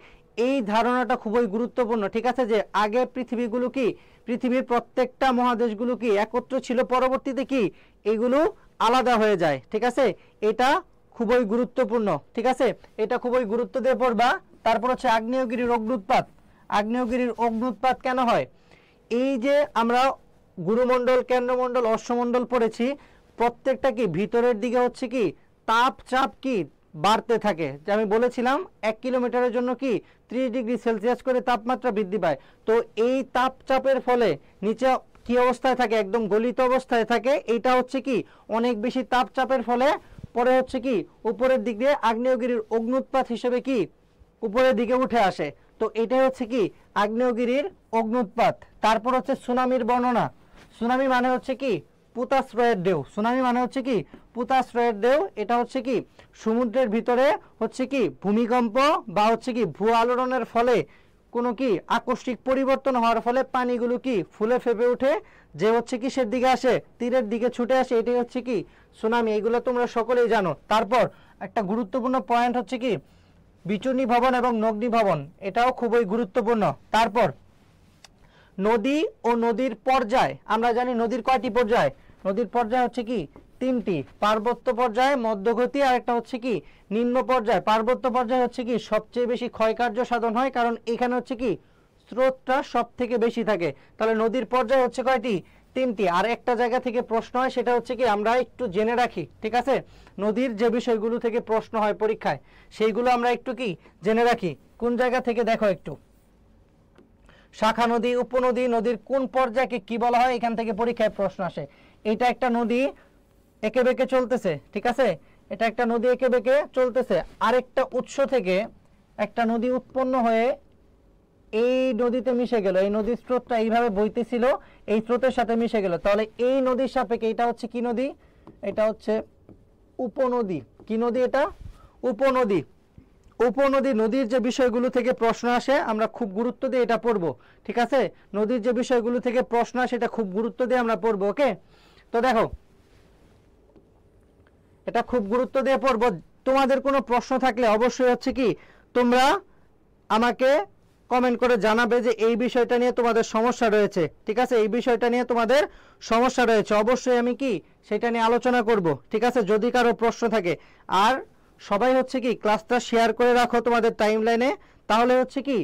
এই ধারণাটা খুবই গুরুত্বপূর্ণ, ঠিক আছে, যে আগে পৃথিবীগুলো কি, পৃথিবীর প্রত্যেকটা মহাদেশগুলো কি একত্র ছিল, পরবর্তীতে কি এগুলো আলাদা হয়ে যায়, ঠিক আছে। এটা খুবই গুরুত্বপূর্ণ, ঠিক আছে, এটা খুবই গুরুত্ব দিয়ে পড়বা। তারপর হচ্ছে আগ্নেয়গিরির অগ্নুৎপাত। আগ্নেয়গিরির অগ্নুৎপাত কেন হয়? এই যে আমরা গুরুমণ্ডল, কেন্দ্রমণ্ডল, অশ্বমণ্ডল পড়েছি, প্রত্যেকটা কি ভিতরের দিকে হচ্ছে কি তাপ চাপ কি বাড়তে থাকে। যে আমি বলেছিলাম 1 কিলোমিটারের জন্য কি 30 ডিগ্রি সেলসিয়াস করে তাপমাত্রা বৃদ্ধি পায়। তো এই তাপচাপের ফলে নিচে কি অবস্থায় থাকে, একদম গলিত অবস্থায় থাকে। এইটা হচ্ছে কি অনেক বেশি তাপচাপের ফলে পরে হচ্ছে কি উপরের দিক দিয়ে আগ্নেয়গিরির অগ্নুৎপাত হিসেবে কি উপরের দিকে উঠে আসে। তো এটাই হচ্ছে কি আগ্নেয়গিরির অগ্নুৎপাত। তারপর হচ্ছে সুনামির বর্ণনা। সুনামি মানে হচ্ছে কি পোতাশ্রয়ের ঢেউ। সুনামি মানে হচ্ছে কি পোতাশ্রয়ের ঢেউ। এটা হচ্ছে কি সমুদ্রের ভিতরে হচ্ছে কি ভূমিকম্প বা হচ্ছে কি ভূ আলোড়নের ফলে কোনো কি আকস্মিক পরিবর্তন হওয়ার ফলে পানিগুলো কি ফুলে ফেপে উঠে, যে হচ্ছে কিসের দিকে আসে, তীরের দিকে ছুটে আসে, এটাই হচ্ছে কি সুনামি। এগুলো তোমরা সকলেই জানো। তারপর একটা গুরুত্বপূর্ণ পয়েন্ট হচ্ছে কি বিচূর্ণী ভবন এবং নগ্নি ভবন, এটাও খুবই গুরুত্বপূর্ণ। তারপর নদী ও নদীর পর্যায়। আমরা জানি নদীর কয়টি পর্যায়? নদীর পর্যায় হচ্ছে কি 3টি। পার্বত্য পর্যায়, মধ্যগতি, আর একটা হচ্ছে কি নিম্ন পর্যায়। পার্বত্য পর্যায় হচ্ছে কি সবচেয়ে বেশি ক্ষয়কার্য সাধন হয়, কারণ এখানে হচ্ছে কি স্রোতটা সব থেকে বেশি থাকে। তাহলে নদীর পর্যায় হচ্ছে কয়টি? 3টি। আর একটা জায়গা থেকে প্রশ্ন হয়, সেটা হচ্ছে কি আমরা একটু জেনে রাখি, ঠিক আছে। নদীর যে বিষয়গুলো থেকে প্রশ্ন হয় পরীক্ষায়, সেইগুলো আমরা একটু কি জেনে রাখি। কোন জায়গা থেকে দেখো একটু, শাখা নদী, উপনদী, নদীর কোন পর্যায়কে কি বলা হয়, এখান থেকে পরীক্ষায় প্রশ্ন আসে। এটা একটা নদী এঁকে বেঁকে চলতেছে, ঠিক আছে, এটা একটা নদী এঁকে বেঁকে চলতেছে। আরেকটা উৎস থেকে একটা নদী উৎপন্ন হয়ে এই নদীতে মিশে গেল। এই নদীর স্রোতটা এইভাবে বইতেছিল, এই স্রোতের সাথে মিশে গেল। তাহলে এই নদীর সাপেক্ষে এটা হচ্ছে কি নদী? এটা হচ্ছে উপনদী। কি নদী এটা? উপনদী। উপনদী, নদীর যে বিষয়গুলো থেকে প্রশ্ন আসে আমরা খুব গুরুত্ব দিয়ে এটা পড়বো, ঠিক আছে। নদীর যে বিষয়গুলো থেকে প্রশ্ন আসে এটা খুব গুরুত্ব দিয়ে আমরা পড়বো, ওকে। তো দেখো এটা খুব গুরুত্ব দিয়ে পড়বো। তোমাদের কোনো প্রশ্ন থাকলে অবশ্যই হচ্ছে কি তোমরা আমাকে কমেন্ট করে জানাবে যে এই বিষয়টা নিয়ে তোমাদের সমস্যা রয়েছে, ঠিক আছে, এই বিষয়টা নিয়ে তোমাদের সমস্যা রয়েছে। অবশ্যই আমি কি সেটা নিয়ে আলোচনা করব, ঠিক আছে, যদি কারো প্রশ্ন থাকে। আর সবাই হচ্ছে কি ক্লাসটা শেয়ার করে রাখো তোমাদের টাইমলাইনে, তাহলে হচ্ছে কি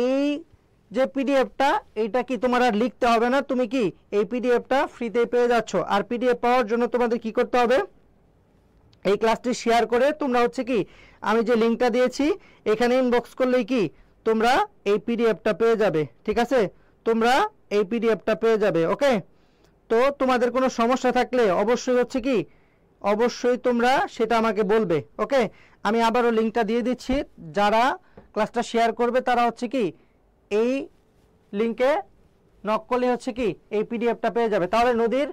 এই যে পিডিএফটা, এইটা কি তোমার আর লিখতে হবে না, তুমি কি এই পিডিএফটা ফ্রিতে পেয়ে যাচ্ছ। আর পিডিএফ পাওয়ার জন্য তোমাদের কি করতে হবে, এই ক্লাসটি শেয়ার করে তোমরা হচ্ছে কি আমি যে লিঙ্কটা দিয়েছি এখানে ইনবক্স করলেই কি তোমরা এই পিডিএফটা পেয়ে যাবে, ঠিক আছে, তোমরা এই পিডিএফটা পেয়ে যাবে, ওকে। তো তোমাদের কোনো সমস্যা থাকলে অবশ্যই হচ্ছে কি অবশ্যই তোমরা সেটা আমাকে বলবে, ওকে। আমি আবারও লিঙ্কটা দিয়ে দিচ্ছি, যারা ক্লাসটা শেয়ার করবে তারা হচ্ছে কি এই লিঙ্কে নক করলে হচ্ছে কি এই পিডিএফটা পেয়ে যাবে। তাহলে নদীর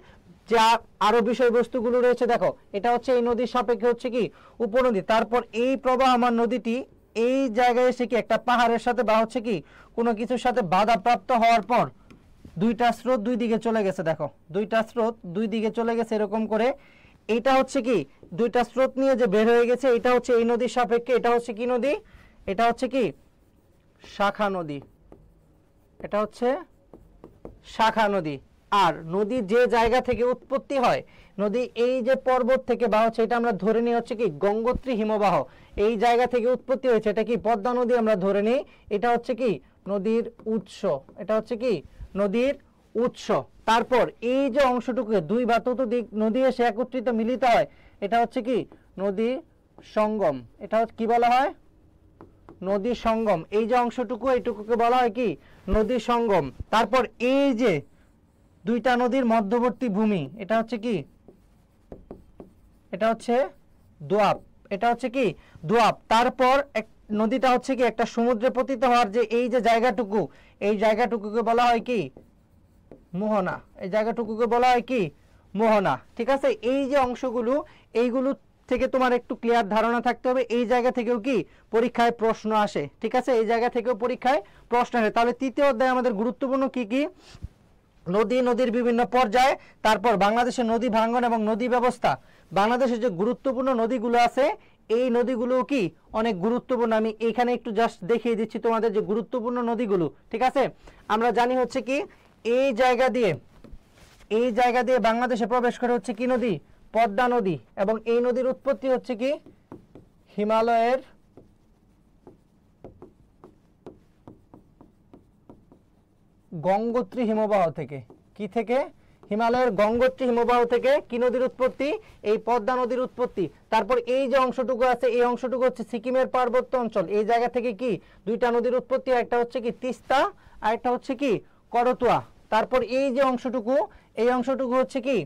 যা আরো বিষয়বস্তুগুলো রয়েছে দেখো, এটা হচ্ছে এই নদীর সাপেক্ষে হচ্ছে কি উপনদী। তারপর এই প্রবাহমান নদীটি এই জায়গায় এসে কি একটা পাহাড়ের সাথে বা হচ্ছে কি কোনো কিছুর সাথে বাধাপ্রাপ্ত হওয়ার পর দুইটা স্রোত দুই দিকে চলে গেছে। দেখো দুইটা স্রোত দুই দিকে চলে গেছে এরকম করে। এটা হচ্ছে কি দুইটা স্রোত নিয়ে যে বের হয়ে গেছে, এটা হচ্ছে এই নদীর সাপেক্ষে, এটা হচ্ছে কি নদী, এটা হচ্ছে কি শাখা নদী, এটা হচ্ছে শাখা নদী। আর নদী যে জায়গা থেকে উৎপত্তি হয়, নদী এই যে পর্বত থেকে বা হচ্ছে এটা আমরা ধরে নিই হচ্ছে কি গঙ্গোত্রী হিমবাহ, এই জায়গা থেকে উৎপত্তি হয়েছে, এটা কি পদ্মা নদী আমরা ধরে নিই, এটা হচ্ছে কি নদীর উৎস, এটা হচ্ছে কি নদীর উৎস। তারপর এই যে অংশটুকু দুই বা ততোধিক নদী এসে একত্রিত মিলিত হয়, এটা হচ্ছে কি নদী সঙ্গম, এটা কি বলা হয় নদী সঙ্গম। এই যে অংশটুকু এইটুকুকে বলা হয় কি নদী সঙ্গম। তারপর এই যে দুইটা নদীর মধ্যবর্তী ভূমি, এটা হচ্ছে কি এটা হচ্ছে দোয়াব, এটা হচ্ছে কি দোয়াব। তারপর নদীটা হচ্ছে কি একটা সমুদ্রে পতিত হওয়ার যে এই যে জায়গাটুকু, এই জায়গাটুকুকে বলা হয় কি মোহনা, এই জায়গাটুকুকে বলা হয় কি মোহনা, ঠিক আছে। এই যে অংশগুলো, এইগুলো থেকে তোমার একটু ক্লিয়ার ধারণা থাকতে হবে। এই জায়গা থেকেও কি পরীক্ষায় প্রশ্ন আসে, ঠিক আছে, এই জায়গা থেকেও পরীক্ষায় প্রশ্ন আসে। তাহলে তৃতীয় অধ্যায়ে আমাদের গুরুত্বপূর্ণ কি কি নদী, নদীর বিভিন্ন পর্যায়, তারপর বাংলাদেশের নদী ভাঙ্গন এবং নদী ব্যবস্থা। বাংলাদেশের যে গুরুত্বপূর্ণ নদীগুলো আছে এই নদীগুলো কি অনেক গুরুত্বপূর্ণ। আমি এখানে একটু জাস্ট দেখিয়ে দিচ্ছি তোমাদের যে গুরুত্বপূর্ণ নদীগুলো, ঠিক আছে। আমরা জানি হচ্ছে কি এই জায়গা দিয়ে বাংলাদেশে প্রবেশ করে হচ্ছে কি নদী, পদ্মা নদী, এবং এই নদীর উৎপত্তি হচ্ছে কি হিমালয়ের গঙ্গোত্রী হিমবাহ থেকে। কি থেকে? হিমালয়ের গঙ্গোত্রী হিমবাহ থেকে কি নদীর উৎপত্তি? এই পদ্মা নদীর উৎপত্তি। তারপর এই যে অংশটুকু আছে, এই অংশটুকু হচ্ছে সিকিমের পার্বত্য অঞ্চল। এই জায়গা থেকে কি দুইটা নদীর উৎপত্তি, একটা হচ্ছে কি তিস্তা আর একটা হচ্ছে কি করতোয়া। তারপর এই যে অংশটুকু, এই অংশটুকু হচ্ছে কি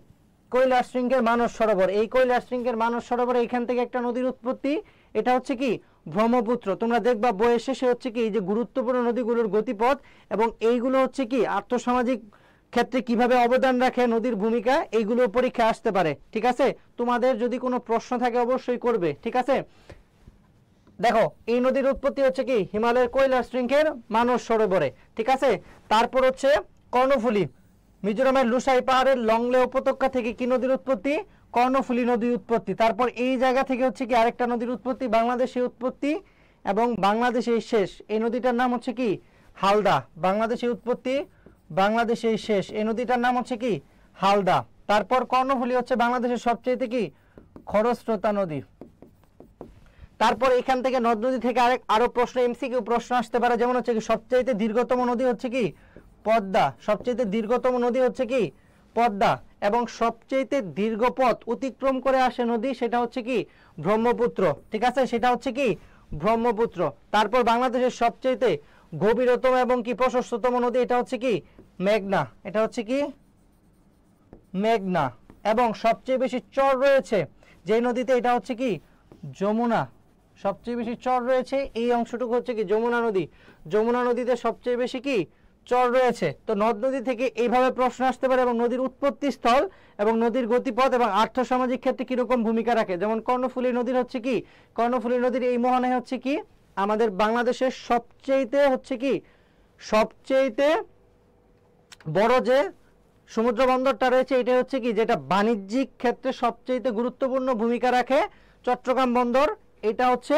কৈলাস শৃঙ্গের মানস সরোবর। এই কৈলাস শৃঙ্গের মানস সরোবর, এখান থেকে একটা নদীর উৎপত্তি, এটা হচ্ছে কি ব্রহ্মপুত্র। তোমরা দেখবা বইয়ের শেষে হচ্ছে কি এই যে গুরুত্বপূর্ণ নদীগুলোর গতিপথ এবং এইগুলো হচ্ছে কি আর্থসামাজিক ক্ষেত্রে কিভাবে অবদান রাখে নদীর ভূমিকা, এইগুলো পরীক্ষা আসতে পারে, ঠিক আছে। তোমাদের যদি কোনো প্রশ্ন থাকে অবশ্যই করবে, ঠিক আছে। দেখো এই নদীর উৎপত্তি হচ্ছে কি হিমালয়ের কৈলাস শৃঙ্গের মানস সরোবরে, ঠিক আছে। তারপর হচ্ছে কর্ণফুলী, মিজোরামের লুসাই পাহাড়ের লংলে উপত্যকা থেকে কি নদীর উৎপত্তি? কর্ণফুলী নদীর উৎপত্তি। তারপর এই জায়গা থেকে হচ্ছে কি আরেকটা নদীর উৎপত্তি, বাংলাদেশের উৎপত্তি এবং বাংলাদেশের শেষ। এই নদীটার নাম হচ্ছে কি হালদা। বাংলাদেশের উৎপত্তি, বাংলাদেশের শেষ, এই নদীটার নাম হচ্ছে কি হালদা। তারপর কর্ণফুলী হচ্ছে বাংলাদেশের সবচেয়ে কি খরস্রোতা নদী। তারপর এখান থেকে নদ নদী থেকে আরো প্রশ্ন, এমসিকিউ প্রশ্ন আসতে পারে, যেমন হচ্ছে কি সবচেয়ে দীর্ঘতম নদী হচ্ছে কি পদ্মা। সবচেয়ে দীর্ঘতম নদী হচ্ছে কি পদ্মা, এবং সবচেয়ে দীর্ঘ পথ অতিক্রম করে আসে নদী, সেটা হচ্ছে কি ব্রহ্মপুত্র, ঠিক আছে, সেটা হচ্ছে কি ব্রহ্মপুত্র। তারপর বাংলাদেশের সবচেয়ে গভীরতম এবং কি প্রশস্ততম নদী, এটা হচ্ছে কি মেঘনা, এটা হচ্ছে কি মেঘনা। এবং সবচেয়ে বেশি চর রয়েছে যে নদীতে, এটা হচ্ছে কি যমুনা। সবচেয়ে বেশি চর রয়েছে এই অংশটুকু হচ্ছে কি যমুনা নদী। যমুনা নদীতে সবচেয়ে বেশি কি চর রয়েছে। তো নদ নদী থেকে এইভাবে প্রশ্ন আসতে পারে, এবং নদীর উৎপত্তি স্থল এবং নদীর গতিপথ এবং আর্থসামাজিক ক্ষেত্রে কিরকম ভূমিকা রাখে। যেমন কর্ণফুলী নদীর হচ্ছে কি, কর্ণফুলী নদীর এই মোহনায় হচ্ছে কি আমাদের বাংলাদেশের সবচেয়ে হচ্ছে কি সবচেয়ে বড় যে সমুদ্র বন্দরটা রয়েছে, এটা হচ্ছে কি যেটা বাণিজ্যিক ক্ষেত্রে সবচেয়ে গুরুত্বপূর্ণ ভূমিকা রাখে, চট্টগ্রাম বন্দর। এটা হচ্ছে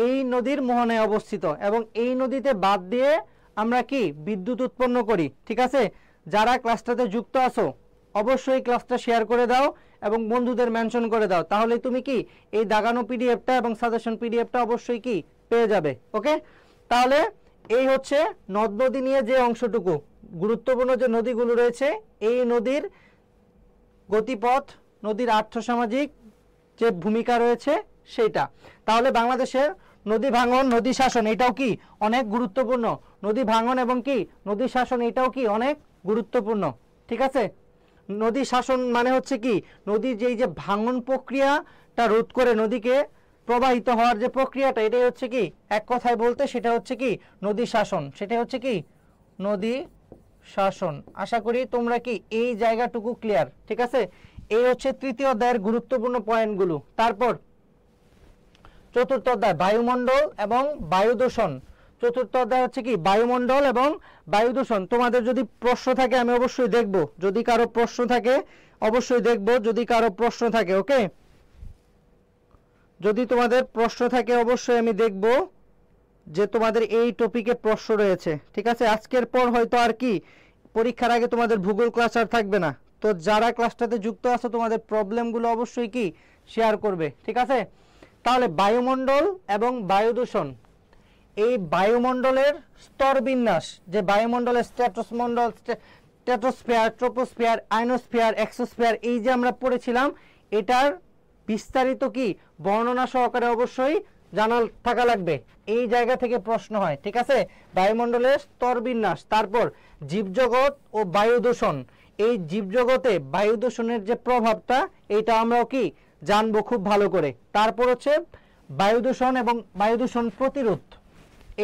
এই নদীর মোহনায় অবস্থিত, এবং এই নদীতে বাঁধ দিয়ে আমরা কি বিদ্যুৎ উৎপন্ন করি, ঠিক আছে। যারা ক্লাসটাতে যুক্ত আছো অবশ্যই ক্লাসটা শেয়ার করে দাও এবং বন্ধুদের মেনশন করে দাও, তাহলে তুমি কি এই দাগানো পিডিএফটা এবং সাজেশন পিডিএফটা অবশ্যই কি পেয়ে যাবে। ওকে, তাহলে এই হচ্ছে নদ নদী নিয়ে যে অংশটুকু, গুরুত্বপূর্ণ যে নদীগুলো রয়েছে, এই নদীর গতিপথ, নদীর আর্থসামাজিক যে ভূমিকা রয়েছে সেটা। তাহলে বাংলাদেশের নদী ভাঙন, নদী শাসন, এটাও কি অনেক গুরুত্বপূর্ণ। নদী ভাঙন এবং কি নদী শাসন, এটাও কি অনেক গুরুত্বপূর্ণ, ঠিক আছে। নদী শাসন মানে হচ্ছে কি নদীর যেই যে ভাঙন প্রক্রিয়াটা রোধ করে নদীকে প্রবাহিত হওয়ার যে প্রক্রিয়াটা, এটাই হচ্ছে কি এক কথায় বলতে সেটা হচ্ছে কি নদী শাসন, সেটা হচ্ছে কি নদী শাসন। আশা করি তোমরা কি এই জায়গাটুকু ক্লিয়ার, ঠিক আছে। এই হচ্ছে তৃতীয় অধ্যায়ের গুরুত্বপূর্ণ পয়েন্টগুলো। তারপর চতুর্থ অধ্যায় বায়ুমণ্ডল এবং বায়ু দূষণ। চতুর্থ অধ্যায় হচ্ছে কি বায়ুমণ্ডল এবং বায়ু দূষণ। তোমাদের যদি প্রশ্ন থাকে আমি অবশ্যই দেখব, যদি কারো প্রশ্ন থাকে অবশ্যই দেখব, যদি কারো প্রশ্ন থাকে। ওকে, যদি তোমাদের প্রশ্ন থাকে অবশ্যই আমি দেখব যে তোমাদের এই টপিকে প্রশ্ন রয়েছে, ঠিক আছে। আজকের পর হয়তো আর কি পরীক্ষার আগে তোমাদের ভূগোল ক্লাস আর থাকবে না। তো যারা ক্লাসটাতে যুক্ত আছো তোমাদের প্রবলেমগুলো অবশ্যই কি শেয়ার করবে, ঠিক আছে। তাহলে বায়ুমণ্ডল এবং বায়ু দূষণ, এই বায়ুমণ্ডলের স্তর বিন্যাস, যে বায়ুমণ্ডলের স্ট্র্যাটোমণ্ডল, স্ট্র্যাটোস্ফিয়ার, ট্রোপোস্ফিয়ার, আয়নোস্ফিয়ার, এক্সোস্ফিয়ার, এই যে আমরা পড়েছিলাম, এটার বিস্তারিত কি বর্ণনা সহকারে অবশ্যই জানা থাকা লাগবে। এই জায়গা থেকে প্রশ্ন হয়, ঠিক আছে। বায়ুমণ্ডলের স্তর বিন্যাস, তারপর জীবজগৎ ও বায়ু দূষণ, এই জীবজগতে বায়ু দূষণের যে প্রভাবটা, এটা আমরাও কি জানবো খুব ভালো করে। তারপর হচ্ছে বায়ু দূষণ এবং বায়ু দূষণ প্রতিরোধ।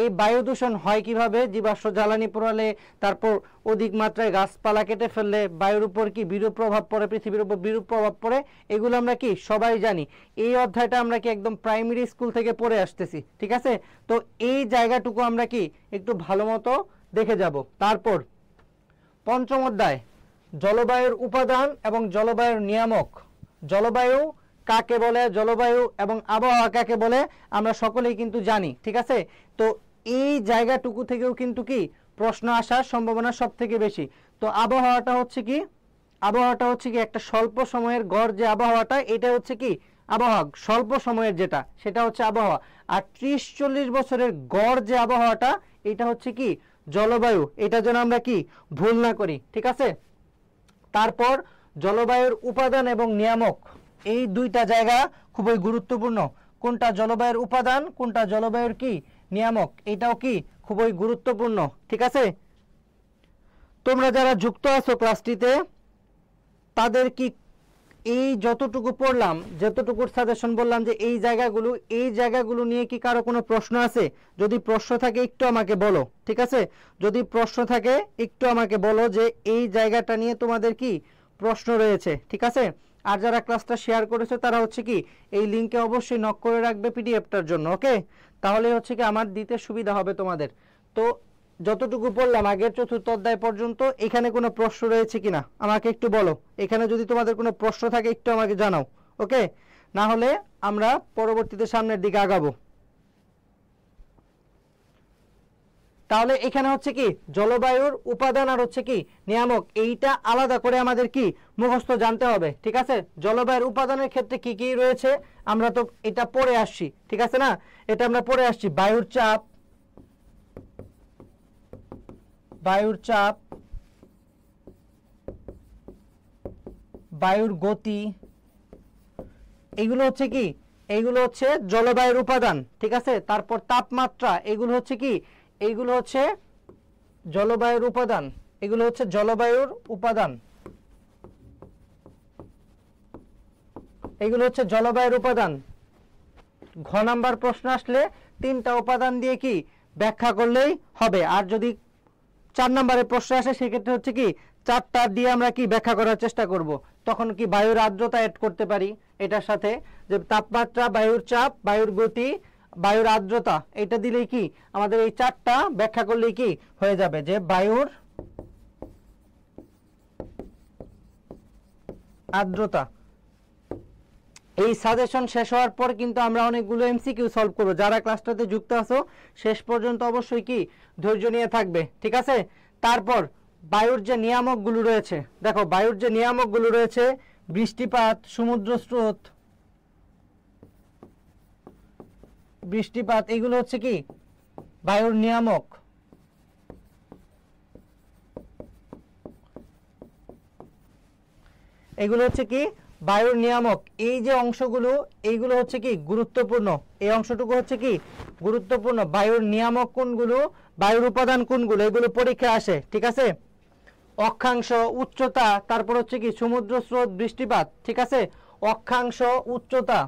এই বায়ু দূষণ হয় কিভাবে, জীবাশ্ম জ্বালানি পোড়ালে, তারপর অধিক মাত্রায় গাছপালা কেটে ফেললে বায়ুর উপর কি বিরূপ প্রভাব পড়ে, পৃথিবীর উপর বিরূপ প্রভাব পড়ে, এগুলো আমরা কি সবাই জানি। এই অধ্যায়টা আমরা কি একদম প্রাইমারি স্কুল থেকে পড়ে আসতেছি, ঠিক আছে। তো এই জায়গাটুকু আমরা কি একটু ভালো মতো দেখে যাব। তারপর পঞ্চম অধ্যায় জলবায়ুর উপাদান এবং জলবায়ুর নিয়ামক। জলবায়ু কাকে বলে, জলবায়ু এবং আবহাওয়া কাকে বলে আমরা সকলেই কিন্তু জানি, ঠিক আছে। তো এই জায়গাটুকু থেকেও কিন্তু কি প্রশ্ন আসার সম্ভাবনা সব থেকে বেশি। তো আবহাওয়াটা হচ্ছে কি, আবহাওয়াটা হচ্ছে কি একটা স্বল্প সময়ের গড়, যে আবহাওয়াটা এটা হচ্ছে কি আবহাওয়া স্বল্প সময়ের যেটা, সেটা হচ্ছে আবহাওয়া। আর 30-40 বছরের গড় যে আবহাওয়াটা, এটা হচ্ছে কি জলবায়ু। এটা যেন আমরা কি ভুল না করি, ঠিক আছে। তারপর জলবায়ুর উপাদান এবং নিয়ামক, এই দুইটা জায়গা খুবই গুরুত্বপূর্ণ। কোনটা জলবায়ুর উপাদান, কোনটা জলবায়ুর কি নিয়ামক, এটাও কি খুবই গুরুত্বপূর্ণ, ঠিক আছে। তোমরা যারা যুক্ত আছো ক্লাসটিতে, তাদের কি এই যতটুকু পড়লাম, যতটুকুর সাজেশন বললাম, যে এই জায়গাগুলো নিয়ে কি কারো কোনো প্রশ্ন আছে? যদি প্রশ্ন থাকে একটু আমাকে বলো, ঠিক আছে। যদি প্রশ্ন থাকে একটু আমাকে বলো যে এই জায়গাটা নিয়ে তোমাদের কি প্রশ্ন রয়েছে, ঠিক আছে। আর যারা ক্লাসটা শেয়ার করেছে তারা হচ্ছে কি এই লিঙ্কে অবশ্যই নক করে রাখবে পিডিএফটার জন্য, ওকে। তাহলে হচ্ছে কি আমার দিতে সুবিধা হবে তোমাদের। তো যতটুকু পড়লাম আগের 4র্থ অধ্যায় পর্যন্ত, এখানে কোনো প্রশ্ন রয়েছে কিনা আমাকে একটু বলো। এখানে যদি তোমাদের কোনো প্রশ্ন থাকে একটু আমাকে জানাও, ওকে। না হলে আমরা পরবর্তীতে সামনের দিকে আগাবো। তাহলে এখানে হচ্ছে কি জলবায়ুর উপাদান আর হচ্ছে কি নিয়ামক, এইটা আলাদা করে আমাদের কি মুখস্থ জানতে হবে, ঠিক আছে। জলবায়ুর উপাদানের ক্ষেত্রে কি কি রয়েছে আমরা তো এটা পড়ে আসছি, ঠিক আছে না, এটা আমরা পড়ে আসছি। বায়ুর চাপ, বায়ুর গতি, এগুলো হচ্ছে কি, এইগুলো হচ্ছে জলবায়ুর উপাদান, ঠিক আছে। তারপর তাপমাত্রা, এগুলো হচ্ছে কি, এইগুলো হচ্ছে জলবায়ুর উপাদান, এগুলো হচ্ছে জলবায়ুর উপাদান, এগুলো হচ্ছে জলবায়ুর উপাদান। ঘ নাম্বার প্রশ্ন আসলে 3টা উপাদান দিয়ে কি ব্যাখ্যা করলেই হবে। আর যদি 4 নম্বরের প্রশ্ন আসে সেক্ষেত্রে হচ্ছে কি 4টা দিয়ে আমরা কি ব্যাখ্যা করার চেষ্টা করব। তখন কি বায়ুর আর্দ্রতা অ্যাড করতে পারি এটার সাথে, যে তাপমাত্রা, বায়ুর চাপ, বায়ুর গতি, বায়ুর আর্দ্রতা, এটা দিলেই কি আমাদের এই 4টা ব্যাখ্যা করলেই কি হয়ে যাবে, যে বায়ুর আর্দ্রতা। এই সাজেশন শেষ হওয়ার পর কিন্তু আমরা অনেকগুলো এমসিকিউ সলভ করব। যারা ক্লাসটাতে যুক্ত আছো শেষ পর্যন্ত অবশ্যই কি ধৈর্য নিয়ে থাকবে, ঠিক আছে। তারপর বায়ুর যে নিয়ামকগুলো রয়েছে, দেখো বায়ুর যে নিয়ামকগুলো রয়েছে, বৃষ্টিপাত, সমুদ্র স্রোত, বৃষ্টিপাত, এগুলো হচ্ছে কি বায়ুর নিয়ামক। এগুলো হচ্ছে কি বায়ুর নিয়ামক। এই যে অংশগুলো, এইগুলো হচ্ছে কি গুরুত্বপূর্ণ, এই অংশটুকু হচ্ছে কি গুরুত্বপূর্ণ। বায়ুর নিয়ামক কোনগুলো, বায়ুর উপাদান কোনগুলো, এগুলো পরীক্ষা আসে, ঠিক আছে। অক্ষাংশ, উচ্চতা, তারপর হচ্ছে কি সমুদ্র স্রোত, বৃষ্টিপাত, ঠিক আছে। অক্ষাংশ, উচ্চতা,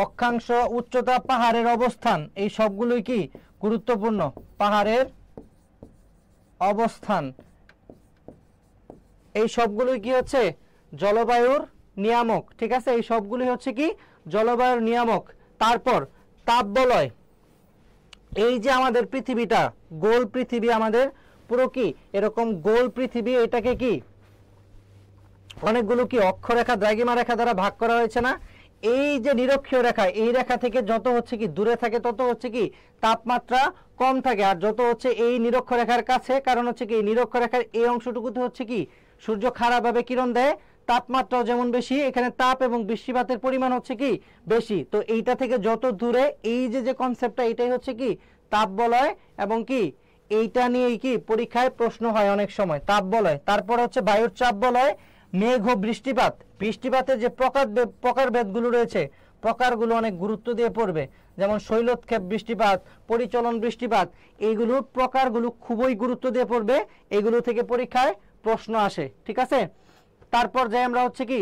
অক্ষাংশ, উচ্চতা, পাহাড়ের অবস্থান, এই সবগুলোই কি গুরুত্বপূর্ণ। পাহাড়ের অবস্থান, এই সবগুলোই কি হচ্ছে জলবায়ুর নিয়ামক, ঠিক আছে। এই সবগুলোই হচ্ছে কি জলবায়ুর নিয়ামক। তারপর তাপবলয়, এই যে আমাদের পৃথিবীটা গোল পৃথিবী, আমাদের পুরো কি এরকম গোল পৃথিবী, এটাকে কি অনেকগুলো কি অক্ষরেখা, দ্রাঘিমা রেখা দ্বারা ভাগ করা হয়েছে না। এই যে নিরক্ষীয় রেখা, এই রেখা থেকে যত হচ্ছে কি দূরে থাকে তত হচ্ছে কি তাপমাত্রা কম থাকে, আর যত হচ্ছে এই নিরক্ষরেখার কাছে, কারণ হচ্ছে কি নিরক্ষরেখার এই অংশটুকুতে হচ্ছে কি সূর্য খারাপভাবে কিরণ দেয়, তাপমাত্রাও যেমন বেশি, এখানে তাপ এবং বৃষ্টিপাতের পরিমাণ হচ্ছে কি বেশি। তো এইটা থেকে যত দূরে, এই যে কনসেপ্টটা, এটাই হচ্ছে কি তাপ বলয়, এবং কি এইটা নিয়েই কি পরীক্ষায় প্রশ্ন হয় অনেক সময়, তাপ বলয়। তারপর হচ্ছে বায়ুর চাপ বলয়, মেঘ ও বৃষ্টিপাত, বৃষ্টিপাতের যে প্রকারভেদগুলো রয়েছে, প্রকারগুলো অনেক গুরুত্ব দিয়ে পড়বে, যেমন শৈলোৎক্ষেপ বৃষ্টিপাত, পরিচলন বৃষ্টিপাত, এইগুলোর প্রকারগুলো খুবই গুরুত্ব দিয়ে পড়বে, এগুলো থেকে পরীক্ষায় প্রশ্ন আসে, ঠিক আছে। তারপর যাই আমরা হচ্ছে কি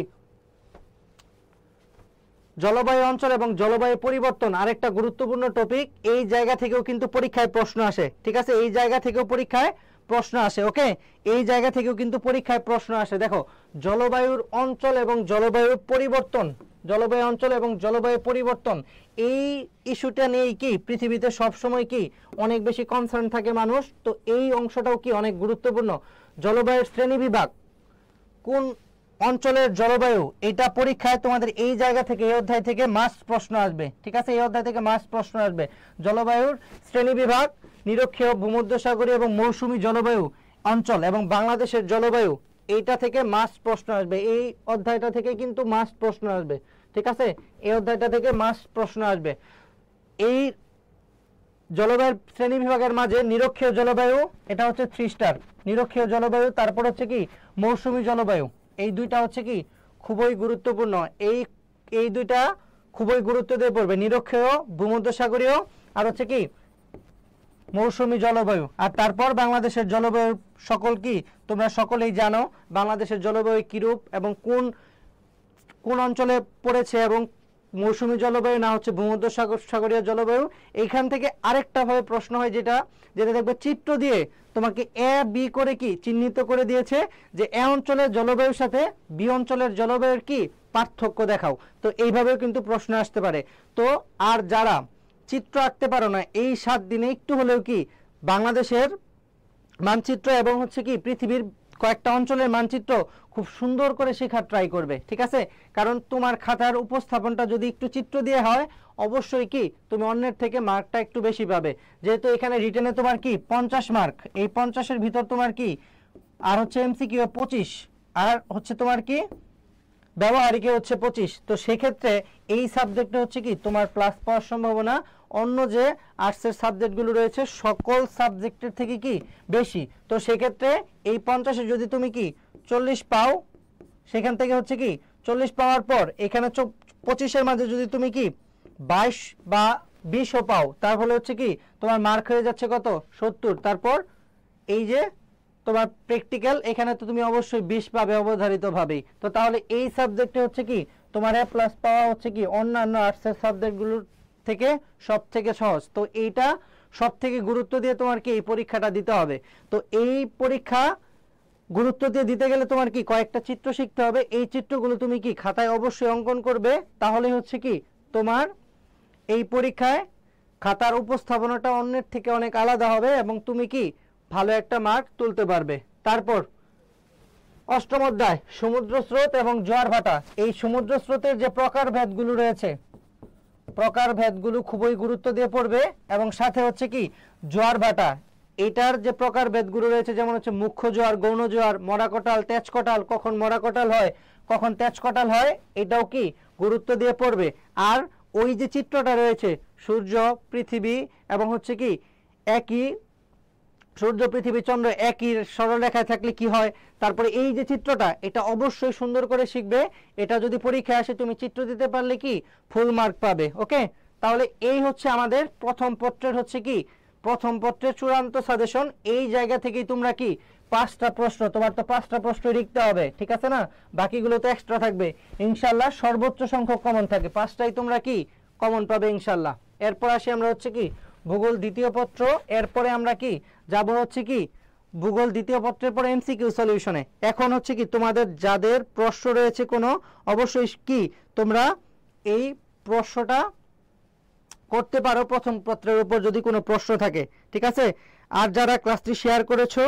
জলবায়ু অঞ্চল এবং জলবায়ু পরিবর্তন, আরেকটা গুরুত্বপূর্ণ টপিক। এই জায়গা থেকেও কিন্তু পরীক্ষায় প্রশ্ন আসে, ঠিক আছে। এই জায়গা থেকেও পরীক্ষায় প্রশ্ন আসে, ওকে। এই জায়গা থেকেও কিন্তু পরীক্ষায় প্রশ্ন আসে। দেখো জলবায়ুর অঞ্চল এবং জলবায়ুর পরিবর্তন, জলবায়ু অঞ্চল এবং জলবায়ু পরিবর্তন, এই ইস্যুটা নিয়েই কি পৃথিবীতে সবসময় কি অনেক বেশি কনসার্ন থাকে মানুষ। তো এই অংশটাও কি অনেক গুরুত্বপূর্ণ। জলবায়ুর শ্রেণী বিভাগ, কোন অঞ্চলের জলবায়ু, এটা পরীক্ষায় তোমাদের এই জায়গা থেকে, এই অধ্যায় থেকে মাস্ট প্রশ্ন আসবে। ঠিক আছে, এই অধ্যায় থেকে মাস্ট প্রশ্ন আসবে। জলবায়ুর শ্রেণীবিভাগ, নিরক্ষীয়, ভূমধ্যসাগরীয় এবং মৌসুমী জলবায়ু অঞ্চল এবং বাংলাদেশের জলবায়ু, এইটা থেকে মাস্ট প্রশ্ন আসবে। এই অধ্যায়টা থেকে কিন্তু মাস্ট প্রশ্ন আসবে। ঠিক আছে, এই অধ্যায়টা থেকে মাস্ট প্রশ্ন আসবে। এই জলবায়ুর শ্রেণী বিভাগের মাঝে নিরক্ষীয় জলবায়ু, এটা হচ্ছে 3 স্টার। নিরক্ষীয় জলবায়ু, তারপর হচ্ছে কি মৌসুমী জলবায়ু, এই দুইটা হচ্ছে কি খুবই গুরুত্বপূর্ণ। এই দুইটা খুবই গুরুত্ব দিয়ে পড়বে, নিরক্ষীয়, ভূমধ্যসাগরীয় আর হচ্ছে কি মৌসুমী জলবায়ু। আর তারপর বাংলাদেশের জলবায়ু সকল কি তোমরা সকলেই জানো, বাংলাদেশের জলবায়ু কিরূপ এবং কোন অঞ্চলে পড়েছে, এবং মৌসুমী জলবায়ু না হচ্ছে ভূমধ্যসাগরীয় জলবায়ু। এইখান থেকে আরেকটা ভাবে প্রশ্ন হয়, যেটা দেখবে চিত্র দিয়ে তোমাকে এ বি করে কি চিহ্নিত করে দিয়েছে, যে এ অঞ্চলের জলবায়ুর সাথে বি অঞ্চলের জলবায়ুর কি পার্থক্য দেখাও। তো এইভাবেও কিন্তু প্রশ্ন আসতে পারে। তো আর যারা চিত্র আঁকতে পারো না, এই 7 দিনে একটু হলেও কি বাংলাদেশের মানচিত্র এবং হচ্ছে কি পৃথিবীর কয়েকটা অঞ্চলের মানচিত্র খুব সুন্দর করে শেখার ট্রাই করবে। ঠিক আছে, কারণ তোমার খাতার উপস্থাপনটা যদি একটু চিত্র দিয়ে হয়, অবশ্যই কি তুমি অন্যের থেকে মার্কটা একটু বেশি পাবে। যেহেতু এখানে রিটেনে তোমার কি 50 মার্ক, এই 50-এর ভিতর তোমার কি আর হচ্ছে এমসিকিউ 25, আর হচ্ছে তোমার কি ব্যবহারিকে হচ্ছে 25। তো সেক্ষেত্রে এই সাবজেক্টে হচ্ছে কি তোমার প্লাস পাওয়ার সম্ভাবনা অন্য যে আর্টসের সাবজেক্টগুলো রয়েছে সকল সাবজেক্টের থেকে কি বেশি। তো সেক্ষেত্রে এই 50-এ যদি তুমি কি 40 পাও, সেখান থেকে হচ্ছে কি 40 পাওয়ার পর এখানে 25-এর মাঝে যদি তুমি কি 22 বা 20ও পাও, তাহলে হচ্ছে কি তোমার মার্ক হয়ে যাচ্ছে কত 70। তারপর এই যে তোমার প্র্যাকটিক্যাল, এখানে তো তুমি অবশ্যই 20 পাবে অবধারিতভাবেই। তো তাহলে এই সাবজেক্টে হচ্ছে কি তোমার এ প্লাস পাওয়া হচ্ছে কি অন্যান্য আর্টসের সাবজেক্টগুলোর থেকে সব থেকে সহজ। তো এইটা সব থেকে গুরুত্ব দিয়ে তোমার কি এই পরীক্ষাটা দিতে হবে। তো এই পরীক্ষা গুরুত্ব দিয়ে দিতে গেলে তোমার কি কয়েকটা চিত্র শিখতে হবে। এই চিত্রগুলো তুমি কি খাতায় অবশ্যই অঙ্কন করবে, তাহলে হচ্ছে কি তোমার এই পরীক্ষায় খাতার উপস্থাপনাটা অন্যের থেকে অনেক আলাদা হবে এবং তুমি কি ভালো একটা মার্ক তুলতে পারবে। তারপর 8ম অধ্যায় সমুদ্র স্রোত এবং জোয়ার ভাটা। এই সমুদ্র স্রোতের যে প্রকারভেদগুলো রয়েছে, প্রকারভেদগুলো খুবই গুরুত্ব দিয়ে পড়বে, এবং সাথে হচ্ছে কি জোয়ার ভাটা, এটার যে প্রকারভেদগুলো রয়েছে, যেমন হচ্ছে মুখ্য জোয়ার, গৌণ জোয়ার, মরাকটাল, তেজকটাল, কখন মরাকটাল হয় কখন তেজকটাল হয়, এটাও কি গুরুত্ব দিয়ে পড়বে। আর ওই যে চিত্রটা রয়েছে সূর্য, পৃথিবী এবং হচ্ছে কি একই সূর্য, পৃথিবী, চন্দ্র একই সরলরেখায় থাকলে কি হয়, তারপরে এই যে চিত্রটা, এটা অবশ্যই সুন্দর করে শিখবে। এটা যদি পরীক্ষায় আসে তুমি চিত্র দিতে পারলে কি ফুল মার্ক পাবে। ওকে, তাহলে এই হচ্ছে আমাদের প্রথম পত্রের হচ্ছে কি প্রথম পত্রের চূড়ান্ত সাজেশন। এই জায়গা থেকেই তোমরা কি 5টা প্রশ্ন, তোমার তো 5টা প্রশ্ন লিখতে হবে, ঠিক আছে না, বাকিগুলো তো এক্সট্রা থাকবে। ইনশাল্লাহ সর্বোচ্চ সংখ্যক কমন থাকে, 5টাই তোমরা কি কমন পাবে ইনশাল্লাহ। এরপর আসি আমরা হচ্ছে কি ভূগোল দ্বিতীয় পত্র। এরপরে আমরা কি যাব হচ্ছে কি ভূগোল দ্বিতীয় পত্রের পরে এমসিকিউ সলিউশনে। এখন হচ্ছে কি তোমাদের যাদের প্রশ্ন রয়েছে কোনো, অবশ্যই কি তোমরা এই প্রশ্নটা করতে পারো প্রথম পত্রের উপর যদি কোনো প্রশ্ন থাকে, ঠিক আছে। আর যারা ক্লাসটি শেয়ার করেছো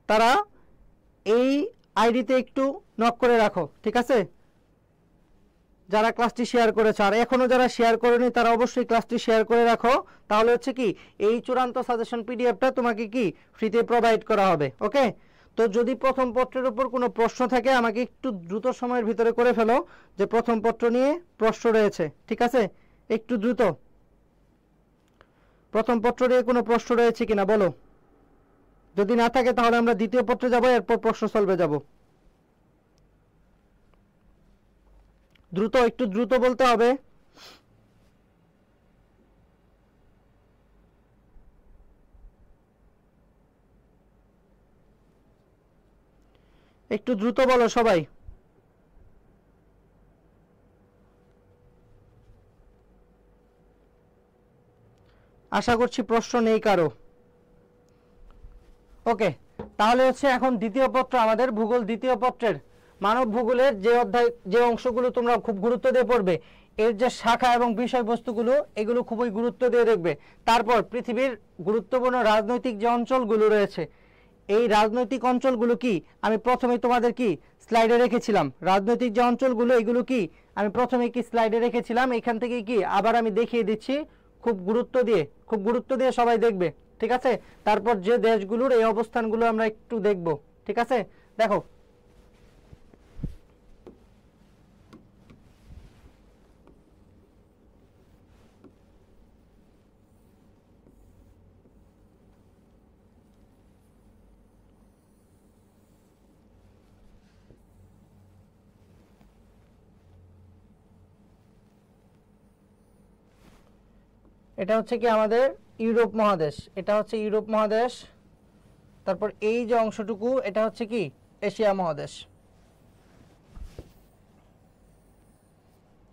তারা এই আইডিতে একটু নক করে রাখো, ঠিক আছে, যারা ক্লাসটি শেয়ার করেছে। আর এখনো যারা শেয়ার করেনি তারা অবশ্যই ক্লাসটি শেয়ার করে রাখো, তাহলে হচ্ছে কি এই চূড়ান্ত সাজেশন পিডিএফটা তোমাকে কি ফ্রিতে প্রোভাইড করা হবে। ওকে, তো যদি প্রথম পত্রের উপর কোনো প্রশ্ন থাকে আমাকে একটু দ্রুত সময়ের ভিতরে করে ফেলো, যে প্রথম পত্র নিয়ে প্রশ্ন রয়েছে, ঠিক আছে, একটু দ্রুত প্রথম পত্র নিয়ে কোনো প্রশ্ন রয়েছে কিনা বলো। যদি না থাকে তাহলে আমরা দ্বিতীয় পত্রে যাব, এরপর প্রশ্ন সলভে যাব। দ্রুত, একটু দ্রুত বলতে হবে। একটু দ্রুত বলো সবাই। আশা করছি প্রশ্ন নেই কারো। ওকে, তাহলে হচ্ছে এখন দ্বিতীয় পত্র আমাদের ভূগোল দ্বিতীয় পত্রের মানব ভূগোলের যে অধ্যায়, যে অংশগুলো তোমরা খুব গুরুত্ব দিয়ে পড়বে, এর যে শাখা এবং বিষয়বস্তুগুলো এগুলো খুবই গুরুত্ব দিয়ে দেখবে। তারপর পৃথিবীর গুরুত্বপূর্ণ রাজনৈতিক যে অঞ্চলগুলো রয়েছে এই রাজনৈতিক অঞ্চলগুলো কি আমি প্রথমে তোমাদের কি স্লাইডে রেখেছিলাম, রাজনৈতিক যে অঞ্চলগুলো এগুলো কি আমি প্রথমে কি স্লাইডে রেখেছিলাম, এখান থেকে কি আবার আমি দেখিয়ে দিচ্ছি খুব গুরুত্ব দিয়ে সবাই দেখবে, ঠিক আছে। তারপর যে দেশগুলোর এই অবস্থানগুলো আমরা একটু দেখব, ঠিক আছে। দেখো এটা হচ্ছে কি আমাদের ইউরোপ মহাদেশ, এটা হচ্ছে ইউরোপ মহাদেশ। তারপর এই যে অংশটুকু এটা হচ্ছে কি এশিয়া মহাদেশ,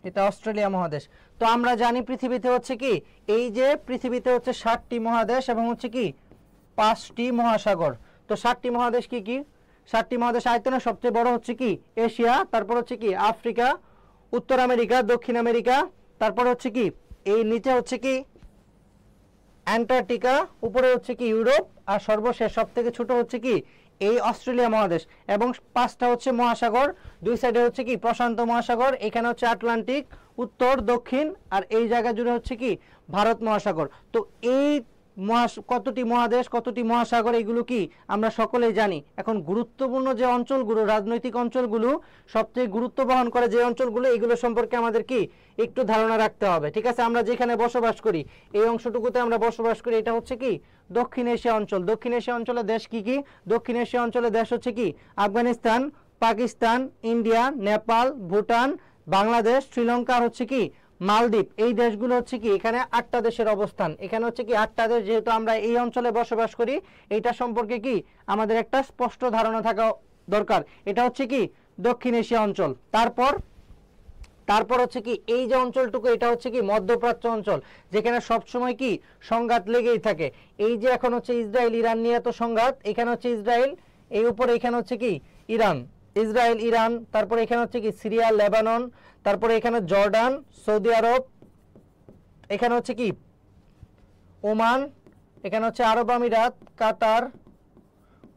এটা অস্ট্রেলিয়া মহাদেশ। তো আমরা জানি পৃথিবীতে হচ্ছে কি এই যে পৃথিবীতে হচ্ছে 7টি মহাদেশ এবং হচ্ছে কি 5টি মহাসাগর। তো 7টি মহাদেশ কি কি? 7টি মহাদেশ আয়তনে সবচেয়ে বড় হচ্ছে কি এশিয়া, তারপর হচ্ছে কি আফ্রিকা, উত্তর আমেরিকা, দক্ষিণ আমেরিকা, তারপর হচ্ছে কি এই নিচে হচ্ছে কি অ্যান্টার্কটিকা, উপরে হচ্ছে কি ইউরোপ, আর সর্বশেষ সবথেকে ছোট হচ্ছে কি এই অস্ট্রেলিয়া মহাদেশ। এবং 5টা হচ্ছে মহাসাগর, দুই সাইডে হচ্ছে কি প্রশান্ত মহাসাগর, এখানে হচ্ছে আটলান্টিক উত্তর দক্ষিণ, আর এই জায়গা জুড়ে হচ্ছে কি ভারত মহাসাগর। তো এই কতটি মহাদেশ কতটি মহাসাগর এগুলো কি আমরা সকলেই জানি। এখন গুরুত্বপূর্ণ যে অঞ্চলগুলো, রাজনৈতিক অঞ্চলগুলো সবচেয়ে গুরুত্ব বহন করে যে অঞ্চলগুলো, এগুলো সম্পর্কে আমাদের কি একটু ধারণা রাখতে হবে, ঠিক আছে। আমরা যেখানে বসবাস করি এই অংশটুকুতে আমরা বসবাস করি, এটা হচ্ছে কি দক্ষিণ এশিয়া অঞ্চল। দক্ষিণ এশিয়া অঞ্চলের দেশ কি কি? দক্ষিণ এশিয়া অঞ্চলের দেশ হচ্ছে কি আফগানিস্তান, পাকিস্তান, ইন্ডিয়া, নেপাল, ভুটান, বাংলাদেশ, শ্রীলঙ্কা, আর হচ্ছে কি মালদ্বীপ। এই দেশগুলো হচ্ছে কি এখানে 8টা দেশের অবস্থান, এখানে হচ্ছে কি 8টা দেশ। যেহেতু আমরা এই অঞ্চলে বসবাস করি এইটা সম্পর্কে কি আমাদের একটা স্পষ্ট ধারণা থাকা দরকার। এটা হচ্ছে কি দক্ষিণ এশিয়া অঞ্চল। তারপর হচ্ছে কি এই যে অঞ্চলটুকু এটা হচ্ছে কি মধ্যপ্রাচ্য অঞ্চল, যেখানে সবসময় কি সংঘাত লেগেই থাকে। এই যে এখন হচ্ছে ইসরায়েল ইরান নিয়ে এত সংঘাত, এখানে হচ্ছে ইসরায়েল, এই উপরে এখানে হচ্ছে কি ইরান, ইসরায়েল ইরান, তারপরে এখানে হচ্ছে কি সিরিয়া লেবানন, তারপরে এখানে জর্ডান, সৌদি আরব, এখানে হচ্ছে কি ওমান, এখানে হচ্ছে আরব আমিরাত, কাতার,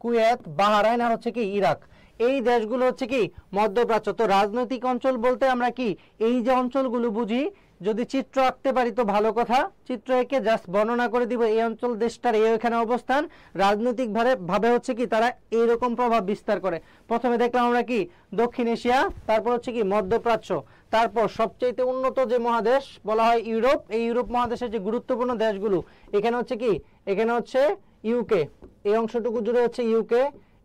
কুয়েত, বাহরাইন, আর হচ্ছে কি ইরাক। এই দেশগুলো হচ্ছে কি মধ্যপ্রাচ্য। তো রাজনৈতিক অঞ্চল বলতে আমরা কি এই যে অঞ্চলগুলো বুঝি, যদি চিত্র আঁকতে পারি তো ভালো কথা, চিত্র এঁকে জাস্ট বর্ণনা করে দিব এই অঞ্চল দেশটার এখানে অবস্থান। রাজনৈতিক ভাবে হচ্ছে কি তারা এইরকম প্রভাব বিস্তার করে। প্রথমে দেখলাম আমরা কি দক্ষিণ এশিয়া, তারপর হচ্ছে কি মধ্যপ্রাচ্য, তারপর সবচেয়ে উন্নত যে মহাদেশ বলা হয় ইউরোপ। এই ইউরোপ মহাদেশের যে গুরুত্বপূর্ণ দেশগুলো এখানে হচ্ছে কি, এখানে হচ্ছে ইউকে, এই অংশটুকু জুড়ে হচ্ছে ইউকে,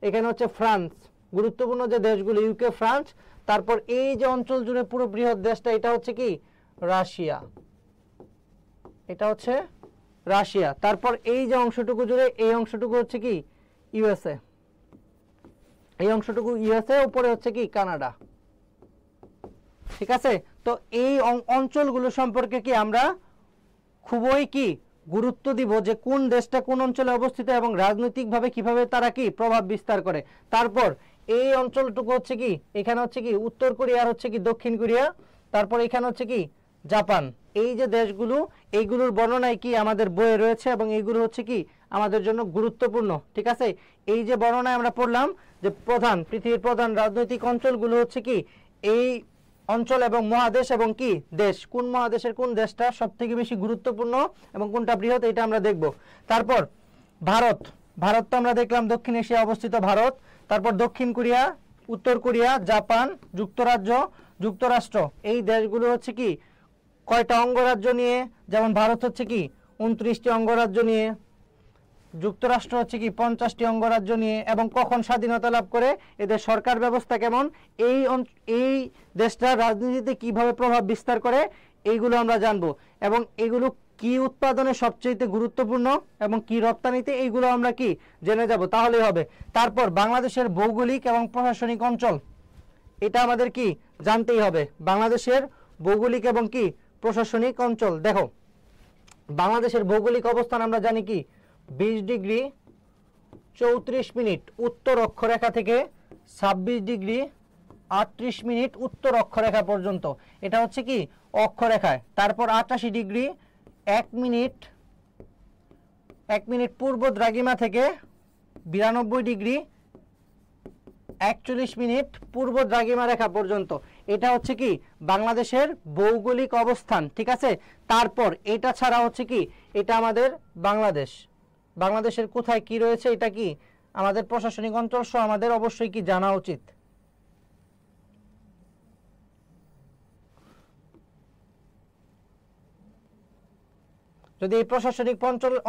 এখানে হচ্ছে ফ্রান্স, গুরুত্বপূর্ণ যে দেশগুলো ইউকে ফ্রান্স। তারপর এই যে অঞ্চল জুড়ে পুরো বৃহৎ দেশটা এটা হচ্ছে কি রাশিয়া, এটা হচ্ছে রাশিয়া। তারপর এই যে অংশটুকু জুড়ে এই অংশটুকু হচ্ছে কি ইউএসএ, এই অংশটুকু ইউএসএ, উপরে হচ্ছে কি কানাডা, ঠিক আছে। তো এই অঞ্চলগুলো সম্পর্কে কি আমরা খুবই কি গুরুত্ব দিব যে কোন দেশটা কোন অঞ্চলে অবস্থিত এবং রাজনৈতিকভাবে কিভাবে তারা কি প্রভাব বিস্তার করে। তারপর এই অঞ্চলটুকু হচ্ছে কি এখানে হচ্ছে কি উত্তর কোরিয়া আর হচ্ছে কি দক্ষিণ কোরিয়া, তারপর এখানে হচ্ছে কি জাপান। এই যে দেশগুলো এইগুলোর বর্ণনায় কি আমাদের বইয়ে রয়েছে এবং এইগুলো হচ্ছে কি আমাদের জন্য গুরুত্বপূর্ণ, ঠিক আছে। এই যে বর্ণনায় আমরা পড়লাম যে পৃথিবীর প্রধান রাজনৈতিক অঞ্চলগুলো হচ্ছে কি এই অঞ্চল এবং মহাদেশ এবং কি দেশ, কোন মহাদেশের কোন দেশটা সব থেকে বেশি গুরুত্বপূর্ণ এবং কোনটা বৃহৎ এটা আমরা দেখব। তারপর ভারত তো আমরা দেখলাম দক্ষিণ এশিয়া অবস্থিত ভারত, তারপর দক্ষিণ কোরিয়া, উত্তর কোরিয়া, জাপান, যুক্তরাষ্ট্র। এই দেশগুলো হচ্ছে কি কয়টা অঙ্গরাজ্য নিয়ে, যেমন ভারত হচ্ছে কি 29টি অঙ্গরাজ্য নিয়ে, যুক্তরাষ্ট্র হচ্ছে কি 50টি অঙ্গরাজ্য নিয়ে, এবং কখন স্বাধীনতা লাভ করে, এদের সরকার ব্যবস্থা কেমন, এই দেশটার রাজনীতিতে কিভাবে প্রভাব বিস্তার করে এইগুলো আমরা জানবো। এবং এগুলো কি উৎপাদনে সবচেয়ে গুরুত্বপূর্ণ এবং কি রপ্তানিতে, এইগুলো আমরা কি জেনে যাব, তাহলেই হবে। তারপর বাংলাদেশের ভৌগোলিক এবং প্রশাসনিক অঞ্চল, এটা আমাদের কি জানতেই হবে, বাংলাদেশের ভৌগোলিক এবং কি প্রশাসনিক অঞ্চল। দেখো বাংলাদেশের ভৌগোলিক অবস্থান আমরা জানি কি 20 ডিগ্রি 34 মিনিট উত্তর অক্ষরেখা থেকে 26 ডিগ্রি 38 মিনিট উত্তর অক্ষরেখা পর্যন্ত, এটা হচ্ছে কি অক্ষরেখায়। তারপর 88 ডিগ্রি 1 মিনিট পূর্ব দ্রাঘিমা থেকে 92 ডিগ্রি 41 মিনিট পূর্ব দ্রাঘিমা রেখা পর্যন্ত। এটা হচ্ছে কি বাংলাদেশের ভৌগোলিক অবস্থান, ঠিক আছে। তারপর এটা ছাড়া হচ্ছে কি এটা আমাদের বাংলাদেশ, বাংলাদেশের কোথায় কি রয়েছে এটা কি আমাদের প্রশাসনিক অঞ্চল সহ আমাদের অবশ্যই কি জানা উচিত। যদি এই প্রশাসনিক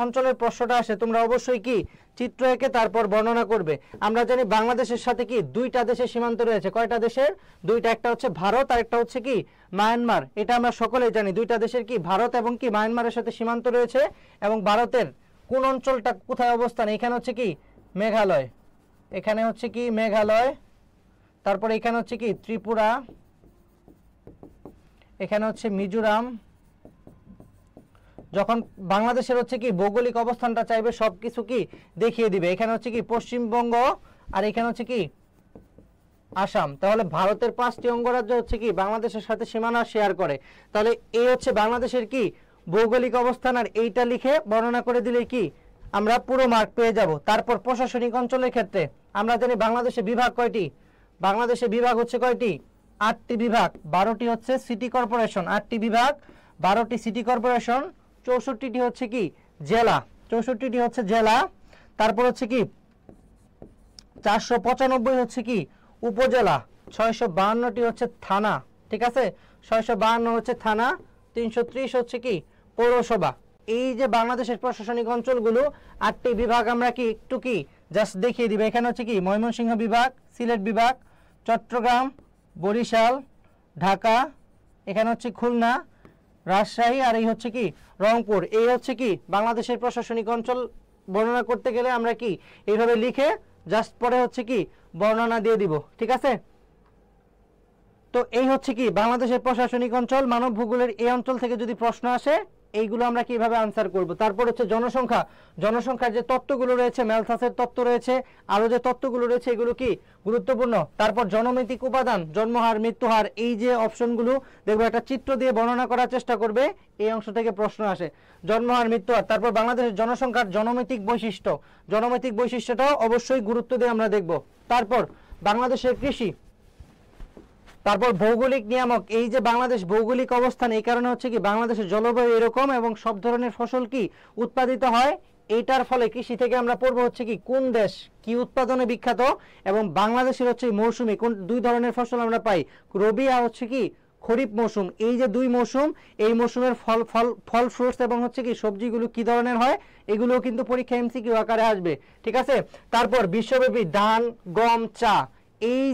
অঞ্চলের প্রশ্নটা আসে তোমরা অবশ্যই কি চিত্র এঁকে তারপর বর্ণনা করবে। আমরা জানি বাংলাদেশের সাথে কি দুইটা দেশের সীমান্ত রয়েছে। কয়টা দেশের? দুইটা। একটা হচ্ছে ভারত আর একটা হচ্ছে কি মায়ানমার। এটা আমরা সকলেই জানি দুইটা দেশের কি ভারত এবং কি মায়ানমারের সাথে সীমান্ত রয়েছে। এবং ভারতের কোন অঞ্চলটা কোথায় অবস্থান? এখানে হচ্ছে কি মেঘালয়, এখানে হচ্ছে কি মেঘালয়, তারপরে এখানে হচ্ছে কি ত্রিপুরা, এখানে হচ্ছে মিজোরাম। যখন বাংলাদেশের হচ্ছে কি ভৌগোলিক অবস্থানটা চাইবে সবকিছু কি দেখিয়ে দিবে। এখানে হচ্ছে কি পশ্চিমবঙ্গ আর এখানে হচ্ছে কি আসাম। তাহলে ভারতের 5টি অঙ্গরাজ্য হচ্ছে কি বাংলাদেশের সাথে সীমানা শেয়ার করে। তাহলে এই হচ্ছে বাংলাদেশের কি ভৌগোলিক অবস্থান, আর এইটা লিখে বর্ণনা করে দিলে কি আমরা পুরো মার্ক পেয়ে যাব। তারপর প্রশাসনিক অঞ্চলের ক্ষেত্রে আমরা জানি বাংলাদেশে বিভাগ কয়টি? বাংলাদেশে বিভাগ হচ্ছে কয়টি? 8টি বিভাগ, 12টি হচ্ছে সিটি কর্পোরেশন। 8টি বিভাগ, 12টি সিটি কর্পোরেশন, 64টি হচ্ছে কি জেলা, 64টি হচ্ছে জেলা। তারপর হচ্ছে কি 495 হচ্ছে কি উপজেলা, 652টি হচ্ছে থানা, ঠিক আছে, 652 হচ্ছে থানা, 330 হচ্ছে কি পৌরসভা। এই যে বাংলাদেশের প্রশাসনিক অঞ্চলগুলো 8টি বিভাগ আমরা কি একটু কি জাস্ট দেখিয়ে দিবে। এখানে হচ্ছে কি ময়মনসিংহ বিভাগ, সিলেট বিভাগ, চট্টগ্রাম, বরিশাল, ঢাকা, এখানে হচ্ছে খুলনা, রাজশাহী, আর এই হচ্ছে কি রংপুর। এই হচ্ছে কি বাংলাদেশের প্রশাসনিক অঞ্চল বর্ণনা করতে গেলে আমরা কি এইভাবে লিখে জাস্ট পরে হচ্ছে কি বর্ণনা দিয়ে দিব, ঠিক আছে। তো এই হচ্ছে কি বাংলাদেশের প্রশাসনিক অঞ্চল। মানব ভূগোলের এই অঞ্চল থেকে যদি প্রশ্ন আসে এইগুলো আমরা কিভাবে আনসার করব। তারপর হচ্ছে জনসংখ্যা, জনসংখ্যার যে তত্ত্বগুলো রয়েছে, ম্যালথাসের তত্ত্ব রয়েছে, আরো যে তত্ত্বগুলো রয়েছে এগুলো কি গুরুত্বপূর্ণ। তারপর জনমিতিক উপাদান, জন্মহার, মৃত্যুহার, এই যে অপশনগুলো দেখবো একটা চিত্র দিয়ে বর্ণনা করার চেষ্টা করবে, এই অংশ থেকে প্রশ্ন আসে জন্মহার, মৃত্যুহার। তারপর বাংলাদেশের জনসংখ্যার জনমিতিক বৈশিষ্ট্য, জনমিতিক বৈশিষ্ট্যটাও অবশ্যই গুরুত্ব দিয়ে আমরা দেখব। তারপর বাংলাদেশের কৃষি, তারপর ভৌগোলিক নিয়ামক, এই যে বাংলাদেশ ভৌগোলিক অবস্থান এই কারণে হচ্ছে কি বাংলাদেশের জলবায়ু এরকম এবং সব ধরনের ফসল কি উৎপাদিত হয়। এইটার ফলে কৃষি থেকে আমরা পড়ব হচ্ছে কি কোন দেশ কি উৎপাদনে বিখ্যাত, এবং বাংলাদেশের হচ্ছে মৌসুমী কোন দুই ধরনের ফসল আমরা পাই, রবি আর হচ্ছে কি খরিফ মৌসুম। এই যে দুই মৌসুম, এই মৌসুমের ফল ফ্রুটস এবং হচ্ছে কি সবজিগুলো কি ধরনের হয় এগুলোও কিন্তু পরীক্ষা এমসিকিউ আকারে আসবে, ঠিক আছে। তারপর বিশ্বব্যাপী ধান, গম, চা, এই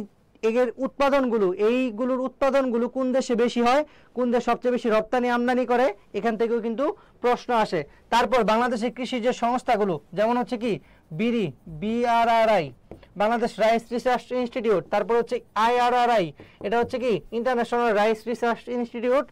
এর উৎপাদনগুলো, এইগুলোর উৎপাদনগুলো কোন দেশে বেশি হয়, কোন দেশ সবচেয়ে বেশি রপ্তানি আমদানি করে, এখান থেকেও কিন্তু প্রশ্ন আসে। তারপর বাংলাদেশের কৃষি যে সংস্থাগুলো যেমন হচ্ছে কি বিরি, BRRI, Bangladesh rice research institute, তারপর হচ্ছে IRRI, এটা হচ্ছে কি ইন্টারন্যাশনাল রাইস রিসার্চ ইনস্টিটিউট,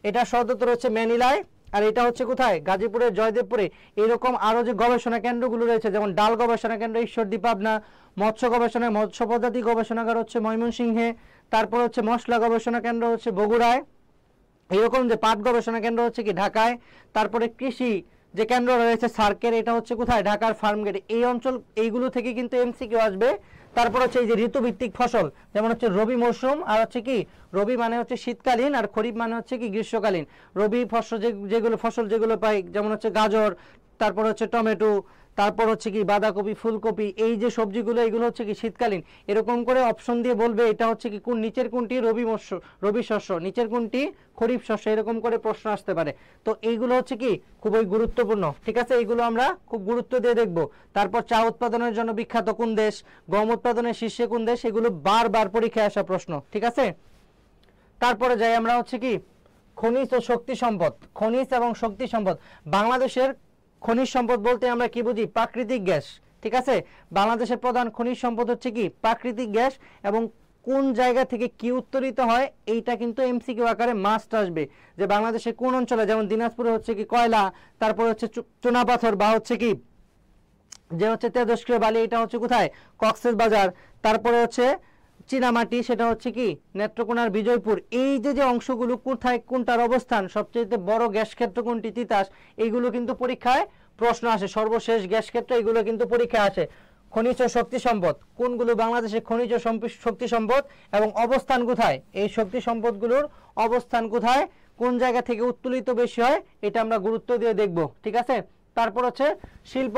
এটা সদর হচ্ছে ম্যানিলায়, আর এটা হচ্ছে কোথায় গাজীপুরের জয়দেবপুরে। এরকম আরো যে গবেষণা কেন্দ্রগুলো রয়েছে যেমন ডাল গবেষণা কেন্দ্র ঈশ্বরদী পাবনা, মৎস্য গবেষণা মৎস্য প্রজাতি গবেষণাগার হচ্ছে ময়মনসিংহে, তারপর হচ্ছে মশলা গবেষণা কেন্দ্র হচ্ছে বগুড়ায়, এরকম যে পাট গবেষণা কেন্দ্র হচ্ছে কি ঢাকায়, তারপরে কৃষি যে কেন্দ্র রয়েছে সার্কের, এটা হচ্ছে কোথায় ঢাকার ফার্মগেট। এই অঞ্চল এইগুলো থেকে কিন্তু এমসিকিউ আসবে। তারপর হচ্ছে এই যে ঋতুভিত্তিক ফসল যেমন হচ্ছে রবি মৌসুম, আর হচ্ছে কি রবি মানে হচ্ছে শীতকালীন আর খরিফ মানে হচ্ছে কি গ্রীষ্মকালীন। রবি ফসল যেগুলো পাই যেমন হচ্ছে গাজর, তারপর হচ্ছে টমেটো, তারপর হচ্ছে কি বাঁধাকপি, ফুলকপি, এই যে সবজিগুলো এগুলো হচ্ছে কি শীতকালীন। এরকম করে অপশন দিয়ে বলবে এটা হচ্ছে কি কোন নিচের কোনটি রবি শস্য, নিচের কোনটি খরিফ শস্য, এরকম করে প্রশ্ন আসতে পারে। তো এইগুলো হচ্ছে কি খুবই গুরুত্বপূর্ণ, ঠিক আছে, এইগুলো আমরা খুব গুরুত্ব দিয়ে দেখব। তারপর চা উৎপাদনের জন্য বিখ্যাত কোন দেশ, গম উৎপাদনের শীর্ষে কোন দেশ, এগুলো বারবার পরীক্ষায় আসা প্রশ্ন, ঠিক আছে। তারপরে যাই আমরা হচ্ছে কি খনিজ ও শক্তি সম্পদ, খনিজ এবং শক্তি সম্পদ। বাংলাদেশের খনিজ সম্পদ বলতে আমরা কি বুঝি? প্রাকৃতিক গ্যাস, ঠিক আছে। বাংলাদেশের প্রধান খনিজ সম্পদ হচ্ছে কি প্রাকৃতিক গ্যাস, এবং কোন জায়গা থেকে কি উত্তোলিত হয় এইটা কিন্তু এমসিকিউ আকারে মাস্ট আসবে, যে বাংলাদেশের কোন অঞ্চলে, যেমন দিনাজপুরে হচ্ছে কি কয়লা, তারপর হচ্ছে চুনাপাথর বা হচ্ছে কি যে হচ্ছে তেজস্ক্রিয় বালি, এটা হচ্ছে কোথায় কক্সবাজার, তারপরে হচ্ছে চীনামাটি, সেটা হচ্ছে কি নেত্রকোনার বিজয়পুর। এই যে অংশগুলো কোথায় কোনটার অবস্থান, সবচেয়ে বড় গ্যাস ক্ষেত্র কোনটি, তিতাস, এইগুলো কিন্তু পরীক্ষায় প্রশ্ন আসে। সর্বশেষ গ্যাস ক্ষেত্র এগুলো কিন্তু পরীক্ষায় আসে। খনিজ শক্তি সম্পদ, কোনগুলো বাংলাদেশের খনিজ শক্তি সম্পদ এবং অবস্থান কোথায়, এই শক্তি সম্পদগুলোর অবস্থান কোথায়, কোন জায়গা থেকে উত্তোলিত বেশি হয়, এটা আমরা গুরুত্ব দিয়ে দেখব। ঠিক আছে। তারপর হচ্ছে শিল্প,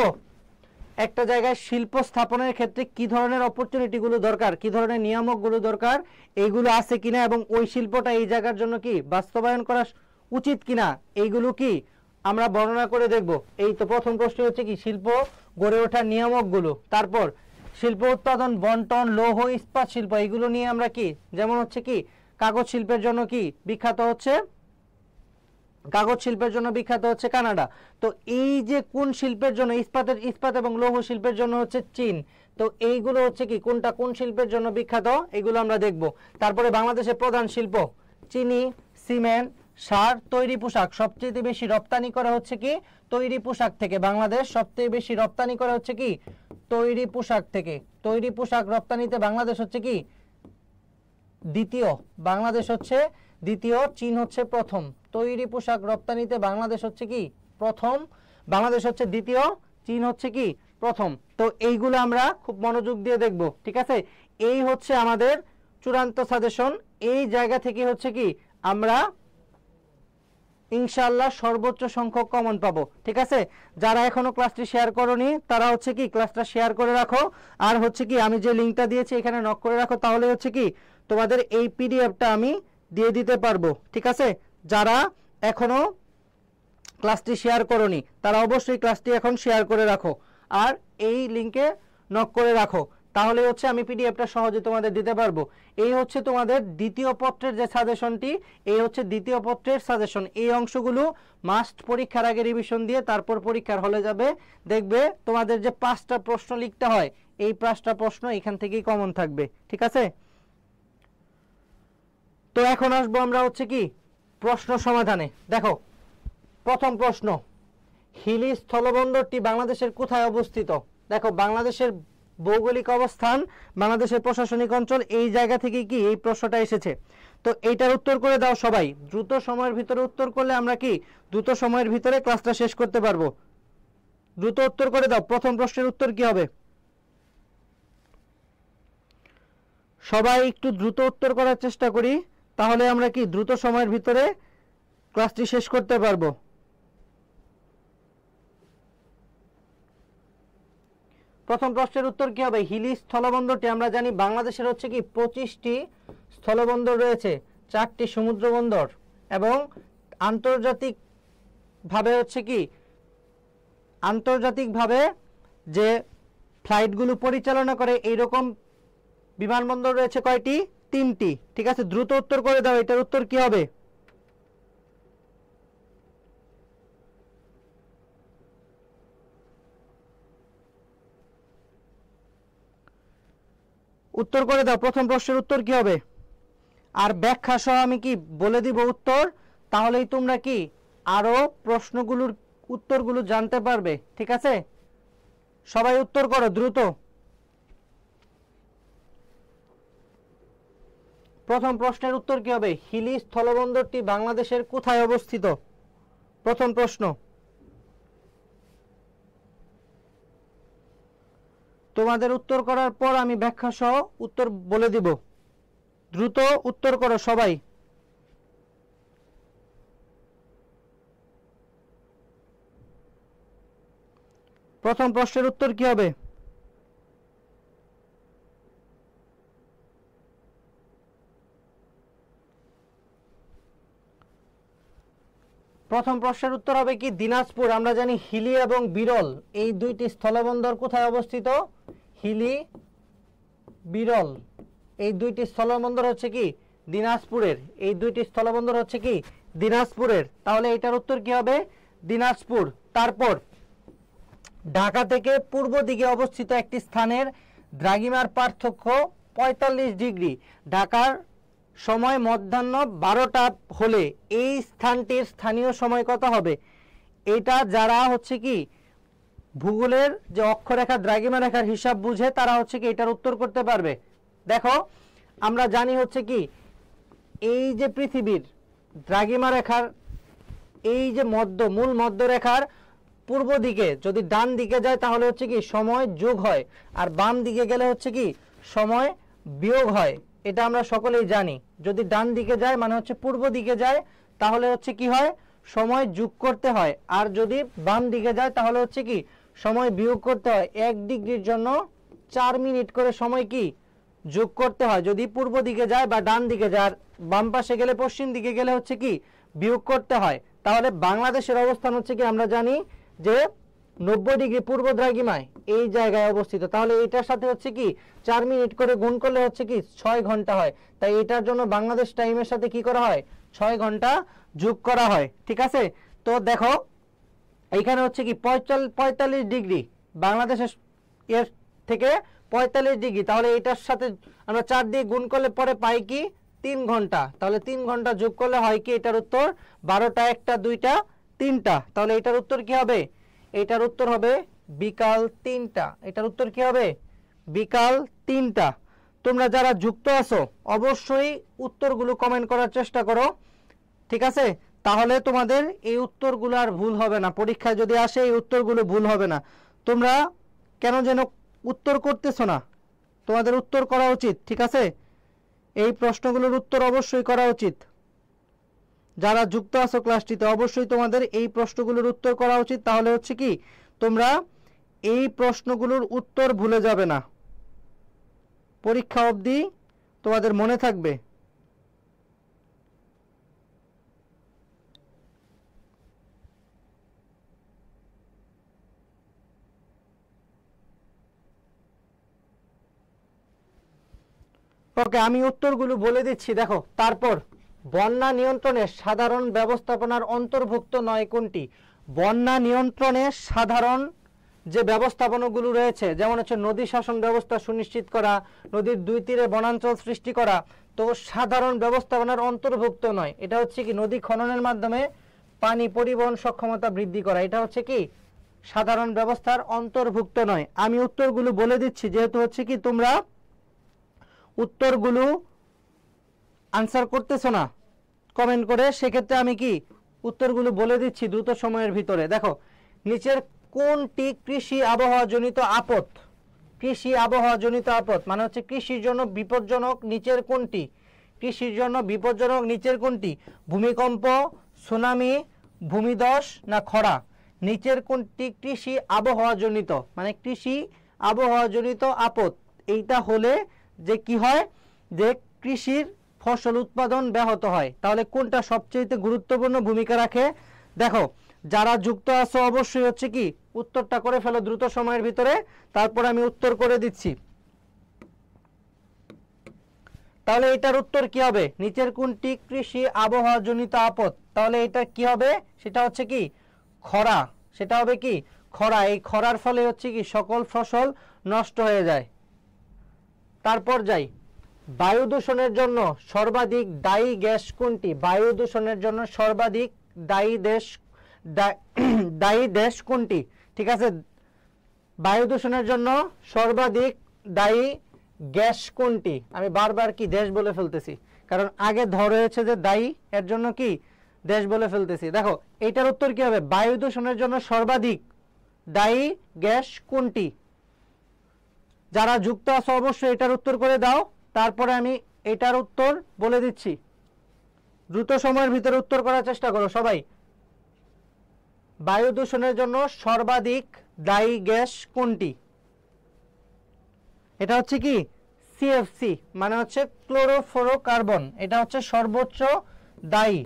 একটা জায়গায় শিল্প স্থাপনের ক্ষেত্রে কি ধরনের অপরচুনিটিগুলো দরকার, কি ধরনের নিয়ামকগুলো দরকার, এইগুলো আছে কিনা এবং ওই শিল্পটা এই জায়গার জন্য কি বাস্তবায়ন করা উচিত কিনা, এইগুলো কি আমরা বর্ণনা করে দেখব। এই তো প্রথম প্রশ্ন হচ্ছে কি শিল্প গড়ে ওঠার নিয়ামকগুলো। তারপর শিল্প উৎপাদন, বন্টন, লৌহ ইস্পাত শিল্প, এইগুলো নিয়ে আমরা কি, যেমন হচ্ছে কি কাগজ শিল্পের জন্য কি বিখ্যাত হচ্ছে, কাগজ শিল্পের জন্য বিখ্যাত হচ্ছে কানাডা। তো এই যে কোন শিল্পের জন্য, ইস্পাত এবং লৌহ শিল্পের জন্য হচ্ছে চীন। তো এইগুলো হচ্ছে কি কোনটা কোন শিল্পের জন্য বিখ্যাত, এগুলো আমরা দেখব। তারপরে বাংলাদেশের প্রধান শিল্প, চিনি, সিমেন্ট, সার, তৈরি পোশাক, সবচেয়ে বেশি রপ্তানি করা হচ্ছে কি তৈরি পোশাক থেকে। বাংলাদেশ সবচেয়ে বেশি রপ্তানি করা হচ্ছে কি তৈরি পোশাক থেকে। তৈরি পোশাক রপ্তানিতে বাংলাদেশ হচ্ছে কি দ্বিতীয়, বাংলাদেশ হচ্ছে দ্বিতীয়, চীন হচ্ছে প্রথম। তৈরি পোশাক রপ্তানিতে বাংলাদেশ হচ্ছে কি প্রথম, বাংলাদেশ হচ্ছে দ্বিতীয়, চীন হচ্ছে কি প্রথম। তো এইগুলো আমরা খুব মনোযোগ দিয়ে দেখব। ঠিক আছে। এই হচ্ছে আমাদের চূড়ান্ত সাজেশন। এই জায়গা থেকে হচ্ছে কি আমরা ইনশাআল্লাহ সর্বোচ্চ সংখ্যক কমন পাবো। ঠিক আছে। যারা এখনো ক্লাসটি শেয়ার করনি তারা হচ্ছে কি ক্লাসটা শেয়ার করে রাখো, আর হচ্ছে কি আমি যে লিঙ্কটা দিয়েছি এখানে নক করে রাখো, তাহলে হচ্ছে কি তোমাদের এই পিডিএফটা আমি দিয়ে দিতে পারবো। ঠিক আছে। যারা এখনো ক্লাসটি শেয়ার করনি তারা অবশ্যই ক্লাসটি এখন শেয়ার করে রাখো আর এই লিঙ্কে নক করে রাখো, তাহলে হচ্ছে আমি পিডিএফটা সহজে তোমাদের দিতে পারবো। এই হচ্ছে তোমাদের দ্বিতীয় পত্রের যে সাজেশনটি, এই হচ্ছে দ্বিতীয় পত্রের সাজেশন। এই অংশগুলো মাস্ট পরীক্ষার আগে রিভিশন দিয়ে তারপর পরীক্ষার হলে যাবে, দেখবে তোমাদের যে 5টা প্রশ্ন লিখতে হয় এই 5টা প্রশ্ন এখান থেকেই কমন থাকবে। ঠিক আছে। তো এখন আসবো আমরা হচ্ছে কি প্রশ্ন সমাধানে। দেখো প্রথম প্রশ্ন, হিলি স্থলবন্দরটি বাংলাদেশের কোথায় অবস্থিত। দেখো বাংলাদেশের ভৌগোলিক অবস্থান, বাংলাদেশের প্রশাসনিক অঞ্চল, এই জায়গা থেকে কি এই প্রশ্নটা এসেছে। তো এইটার উত্তর করে দাও সবাই, দ্রুত সময়ের ভিতরে উত্তর করলে আমরা কি দ্রুত সময়ের ভিতরে ক্লাসটা শেষ করতে পারবো। দ্রুত উত্তর করে দাও, প্রথম প্রশ্নের উত্তর কি হবে। সবাই একটু দ্রুত উত্তর করার চেষ্টা করি, তাহলে আমরা কি দ্রুত সময়ের ভিতরে ক্লাসটি শেষ করতে পারবো। প্রথম প্রশ্নের উত্তর কি হবে, হিলি স্থলবন্দরটি আমরা জানি বাংলাদেশের হচ্ছে কি 25টি স্থলবন্দর রয়েছে, 4টি সমুদ্র বন্দর এবং আন্তর্জাতিকভাবে হচ্ছে কি আন্তর্জাতিকভাবে যে ফ্লাইটগুলো পরিচালনা করে এইরকম বিমানবন্দর রয়েছে কয়টি, 3টি। ঠিক আছে। দ্রুত উত্তর করে দাও, এটার উত্তর কি হবে। উত্তর করে দাও, প্রথম প্রশ্নের উত্তর কি হবে। আর ব্যাখ্যা সহ আমি কি বলে দিব উত্তর, তাহলেই তোমরা কি আরো প্রশ্নগুলোর উত্তরগুলো জানতে পারবে। ঠিক আছে। সবাই উত্তর করো দ্রুত। প্রথম প্রশ্নের উত্তর কি হবে, হিলি স্থলবন্দরটি বাংলাদেশের কোথায় অবস্থিত। প্রথম প্রশ্ন। তোমাদের উত্তর করার পর আমি ব্যাখ্যা সহ উত্তর বলে দিব। দ্রুত উত্তর করো সবাই। প্রথম প্রশ্নের উত্তর কি হবে। প্রথম প্রশ্নের উত্তর হবে কি দিনাজপুর। আমরা জানি হিলি এবং বিরল এই দুইটি স্থলবন্দর কোথায় অবস্থিত, হিলি বিরল এই দুইটি স্থলবন্দর হচ্ছে কি দিনাজপুরের, এই দুইটি স্থলবন্দর হচ্ছে কি দিনাজপুরের। তাহলে এটার উত্তর কি হবে দিনাজপুর। তারপর ঢাকা থেকে পূর্ব দিকে অবস্থিত একটি স্থানের দ্রাঘিমার পার্থক্য 45 ডিগ্রি। ঢাকার সময় মধ্যাহ্ন 12টা হলে এই স্থানটির স্থানীয় সময় কত হবে। এটা যারা হচ্ছে কি ভূগোলের যে অক্ষরেখা দ্রাঘিমা রেখার হিসাব বুঝে তারা হচ্ছে কি এটার উত্তর করতে পারবে। দেখো আমরা জানি হচ্ছে কি এই যে পৃথিবীর দ্রাঘিমা রেখার এই যে মূল মধ্যরেখার পূর্ব দিকে যদি ডান দিকে যায় তাহলে হচ্ছে কি সময় যোগ হয়, আর বাম দিকে গেলে হচ্ছে কি সময় বিয়োগ হয়। এটা আমরা সকলেই জানি। যদি ডান দিকে যায় মানে হচ্ছে পূর্ব দিকে যায়, তাহলে হচ্ছে কি হয় সময় যোগ করতে হয়, আর যদি বাম দিকে যায় তাহলে হচ্ছে কি সময় বিয়োগ করতে হয়। 1 ডিগ্রির জন্য 4 মিনিট করে সময় কি যোগ করতে হয় যদি পূর্ব দিকে যায় বা ডান দিকে যায়। আর বাম পাশে গেলে পশ্চিম দিকে গেলে হচ্ছে কি বিয়োগ করতে হয়। তাহলে বাংলাদেশের অবস্থান হচ্ছে কি আমরা জানি যে 90 ডিগ্রি পূর্ব দ্রাঘিমায় এই জায়গায় অবস্থিত। তাহলে এটার সাথে হচ্ছে কি 4 মিনিট করে গুণ করলে হচ্ছে কি 6 ঘন্টা হয়। তাই এটার জন্য বাংলাদেশ টাইমের সাথে কি করা হয় 6 ঘন্টা যোগ করা হয়। ঠিক আছে, তো দেখো এইখানে হচ্ছে কি 45 ডিগ্রি বাংলাদেশের এর থেকে 45 ডিগ্রি। তাহলে এটার সাথে আমরা 4 দিয়ে গুণ করলে পরে পাই কি 3 ঘন্টা। তাহলে 3 ঘন্টা যোগ করলে হয় কি এটার উত্তর 12টা 1টা 2টা 3টা। তাহলে এটার উত্তর কি হবে? এটার উত্তর হবে বিকাল 3টা। এটার উত্তর কি হবে? বিকাল 3টা। তোমরা যারা যুক্ত আছো অবশ্যই উত্তরগুলো কমেন্ট করার চেষ্টা করো, ঠিক আছে? তাহলে তোমাদের এই উত্তরগুলো আর ভুল হবে না। পরীক্ষায় যদি আসে এই উত্তরগুলো ভুল হবে না। তোমরা কেন যেন উত্তর করতেছো না? তোমাদের উত্তর করা উচিত, ঠিক আছে? এই প্রশ্নগুলোর উত্তর অবশ্যই করা উচিত। যারা যুক্ত আছো ক্লাসটিতে অবশ্যই তোমাদের এই প্রশ্নগুলোর উত্তর করা উচিত। তাহলে হচ্ছে কি তোমরা এই প্রশ্নগুলোর উত্তর ভুলে যাবে না, পরীক্ষা অবধি তোমাদের মনে থাকবে। ওকে, আমি উত্তরগুলো বলে দিচ্ছি, দেখো। তারপর বন্যা নিয়ন্ত্রণে সাধারণ ব্যবস্থাপনার অন্তর্ভুক্ত নয় কোনটি? বন্যা নিয়ন্ত্রণে সাধারণ যে ব্যবস্থাপনাগুলো রয়েছে, যেমন হচ্ছে নদী শাসন ব্যবস্থা সুনিশ্চিত করা, নদীর 2 তীরে বনাঞ্চল সৃষ্টি করা, তো সাধারণ ব্যবস্থাপনার অন্তর্ভুক্ত নয়। এটা হচ্ছে কি নদী খননের মাধ্যমে পানি পরিবহন সক্ষমতা বৃদ্ধি করা, এটা হচ্ছে কি সাধারণ ব্যবস্থার অন্তর্ভুক্ত নয়। আমি উত্তরগুলো বলে দিচ্ছি, যেহেতু হচ্ছে কি তোমরা উত্তরগুলো আনসার করতেছো না কমেন্ট করে, সেক্ষেত্রে আমি কি উত্তরগুলো বলে দিচ্ছি দ্রুত সময়ের ভিতরে। দেখো, নিচের কোনটি কৃষি আবহাওয়াজনিত আপদ? কৃষি আবহাওয়াজনিত আপদ মানে হচ্ছে কৃষির জন্য বিপজ্জনক নিচের কোনটি? কৃষির জন্য বিপজ্জনক নিচের কোনটি? ভূমিকম্প, সুনামি, ভূমিধস না খরা? নিচের কোনটি কৃষি আবহাওয়াজনিত? মানে কৃষি আবহাওয়াজনিত আপদ এইটা হলে যে কি হয়, যে কৃষির ফসল উৎপাদন ব্যাহত হয়। তাহলে কোনটা সবচেয়ে গুরুত্বপূর্ণ ভূমিকা রাখে? দেখো, যারা যুক্ত আছো অবশ্যই হচ্ছে কি উত্তরটা করে ফেলো দ্রুত সময়ের ভিতরে, তারপর আমি উত্তর করে দিচ্ছি। তাহলে এটার উত্তর কি হবে? নিচের কোনটি কৃষি আবহাওয়াজনিত আপদ? তাহলে এটা কি হবে? সেটা হচ্ছে কি খরা। সেটা হবে কি খরা। এই খরার ফলে হচ্ছে কি সকল ফসল নষ্ট হয়ে যায়। তারপর যাই, বায়ু দূষণের জন্য সর্বাধিক দায়ী গ্যাস কোনটি? বায়ু দূষণের জন্য সর্বাধিক দায়ী দেশ কোনটি? ঠিক আছে, বায়ু দূষণের জন্য সর্বাধিক দায়ী গ্যাস কোনটি? আমি বারবার কি দেশ বলে ফেলতেছি, কারণ আগে ধরে হয়েছে যে দায়ী, এর জন্য কি দেশ বলে ফেলতেছি। দেখো, এইটার উত্তর কি হবে? বায়ু দূষণের জন্য সর্বাধিক দায়ী গ্যাস কোনটি? যারা যুক্ত আছে অবশ্যই এটার উত্তর করে দাও, তারপরে আমি এটার উত্তর বলে দিচ্ছি। দ্রুত সময়ের ভিতরে উত্তর করার চেষ্টা করো সবাই। বায়ু দূষণের জন্য সর্বাধিক দায়ী গ্যাস কোনটি? এটা হচ্ছে কি সিএফসি, মানে হচ্ছে ক্লোরোফ্লোরোকার্বন। এটা হচ্ছে সর্বোচ্চ দায়ী।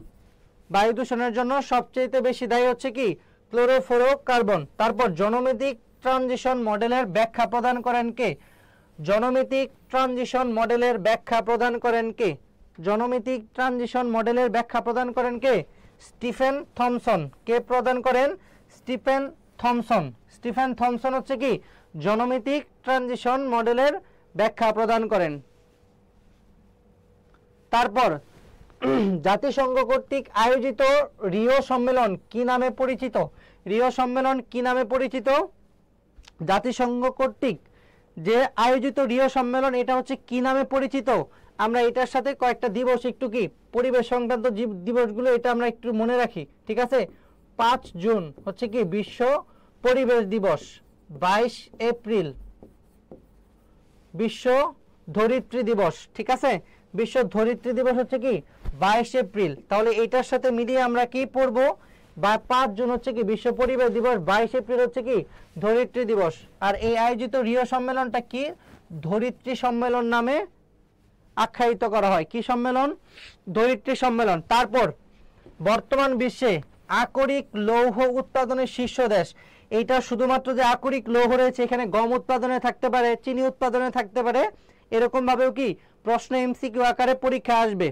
বায়ু দূষণের জন্য সবচেয়ে বেশি দায়ী হচ্ছে কি ক্লোরোফ্লোরোকার্বন। তারপর জনমিতিক ট্রানজিশন মডেলের ব্যাখ্যা প্রদান করেন কে? জনমিতিক ট্রানজিশন মডেলের ব্যাখ্যা প্রদান করেন কে? জনমিতিক ট্রানজিশন মডেলের ব্যাখ্যা প্রদান করেন কে? Stephen Thomson. কে প্রদান করেন? Stephen Thomson. স্টিফেন থমসন হচ্ছে কি জনমিতিক ট্রানজিশন মডেলের ব্যাখ্যা প্রদান করেন। তারপর জাতিসংঘ কর্তৃক আয়োজিত রিও সম্মেলন কি নামে পরিচিত? রিও সম্মেলন কি নামে পরিচিত? জাতিসংঘ কর্তৃক যে আয়োজিত রিও সম্মেলন এটা হচ্ছে কি নামে পরিচিত? আমরা এটার সাথে কয়েকটা দিবস একটু কি পরিবেশ সংক্রান্ত দিবসগুলো এটা আমরা একটু মনে রাখি, ঠিক আছে? 5 জুন হচ্ছে কি বিশ্ব পরিবেশ দিবস, 22 এপ্রিল বিশ্ব ধরিত্রী দিবস, ঠিক আছে? বিশ্ব ধরিত্রী দিবস হচ্ছে কি 22 এপ্রিল। তাহলে এটার সাথে মিলিয়ে আমরা কি পড়ব, বা 5 জুন হচ্ছে কি বিশ্ব পরিবেশ দিবস, 22 এপ্রিল হচ্ছে কি ধরিত্রী দিবস। আর এই আয়োজিত রিও সম্মেলনটা কি ধরিত্রী সম্মেলন নামে আখ্যায়িত করা হয়। কি সম্মেলন? ধরিত্রী সম্মেলন। তারপর বর্তমান বিশ্বে আকরিক লৌহ উৎপাদনের শীর্ষ দেশ, এইটা শুধুমাত্র যে আকরিক লৌহ রয়েছে, এখানে গম উৎপাদনে থাকতে পারে, চিনি উৎপাদনে থাকতে পারে, এরকম ভাবেও কি প্রশ্ন এমসিকিউ আকারে পরীক্ষা আসবে।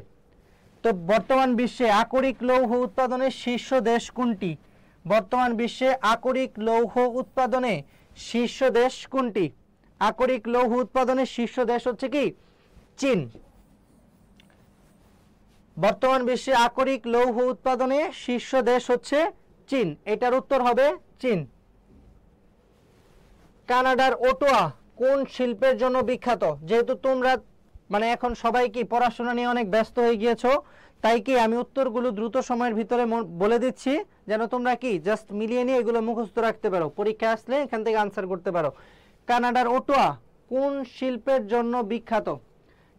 তো বর্তমান বিশ্বে আকরিক লৌহ উৎপাদনের শীর্ষ দেশ কোনটি? বর্তমান বিশ্বে আকরিক লৌহ উৎপাদনে শীর্ষ দেশ কোনটি? আকরিক লৌহ উৎপাদনের শীর্ষ দেশ হচ্ছে কি চীন। বর্তমান বিশ্বে আকরিক লৌহ উৎপাদনে শীর্ষ দেশ হচ্ছে চীন, এটার উত্তর হবে চীন। কানাডার ওটোয়া কোন শিল্পের জন্য বিখ্যাত? যেহেতু তোমরা মানে এখন সবাই কি পড়াশোনা নিয়ে অনেক ব্যস্ত হয়ে গিয়েছো, তাই কি আমি উত্তরগুলো দ্রুত সময়ের ভিতরে বলে দিচ্ছি, যেন তোমরা কি জাস্ট মিলিয়ে নিয়ে এগুলো মুখস্থ রাখতে পারো, পরীক্ষা আসলে এখান থেকে আনসার করতে পারো। কানাডার ওটোয়া কোন শিল্পের জন্য বিখ্যাত?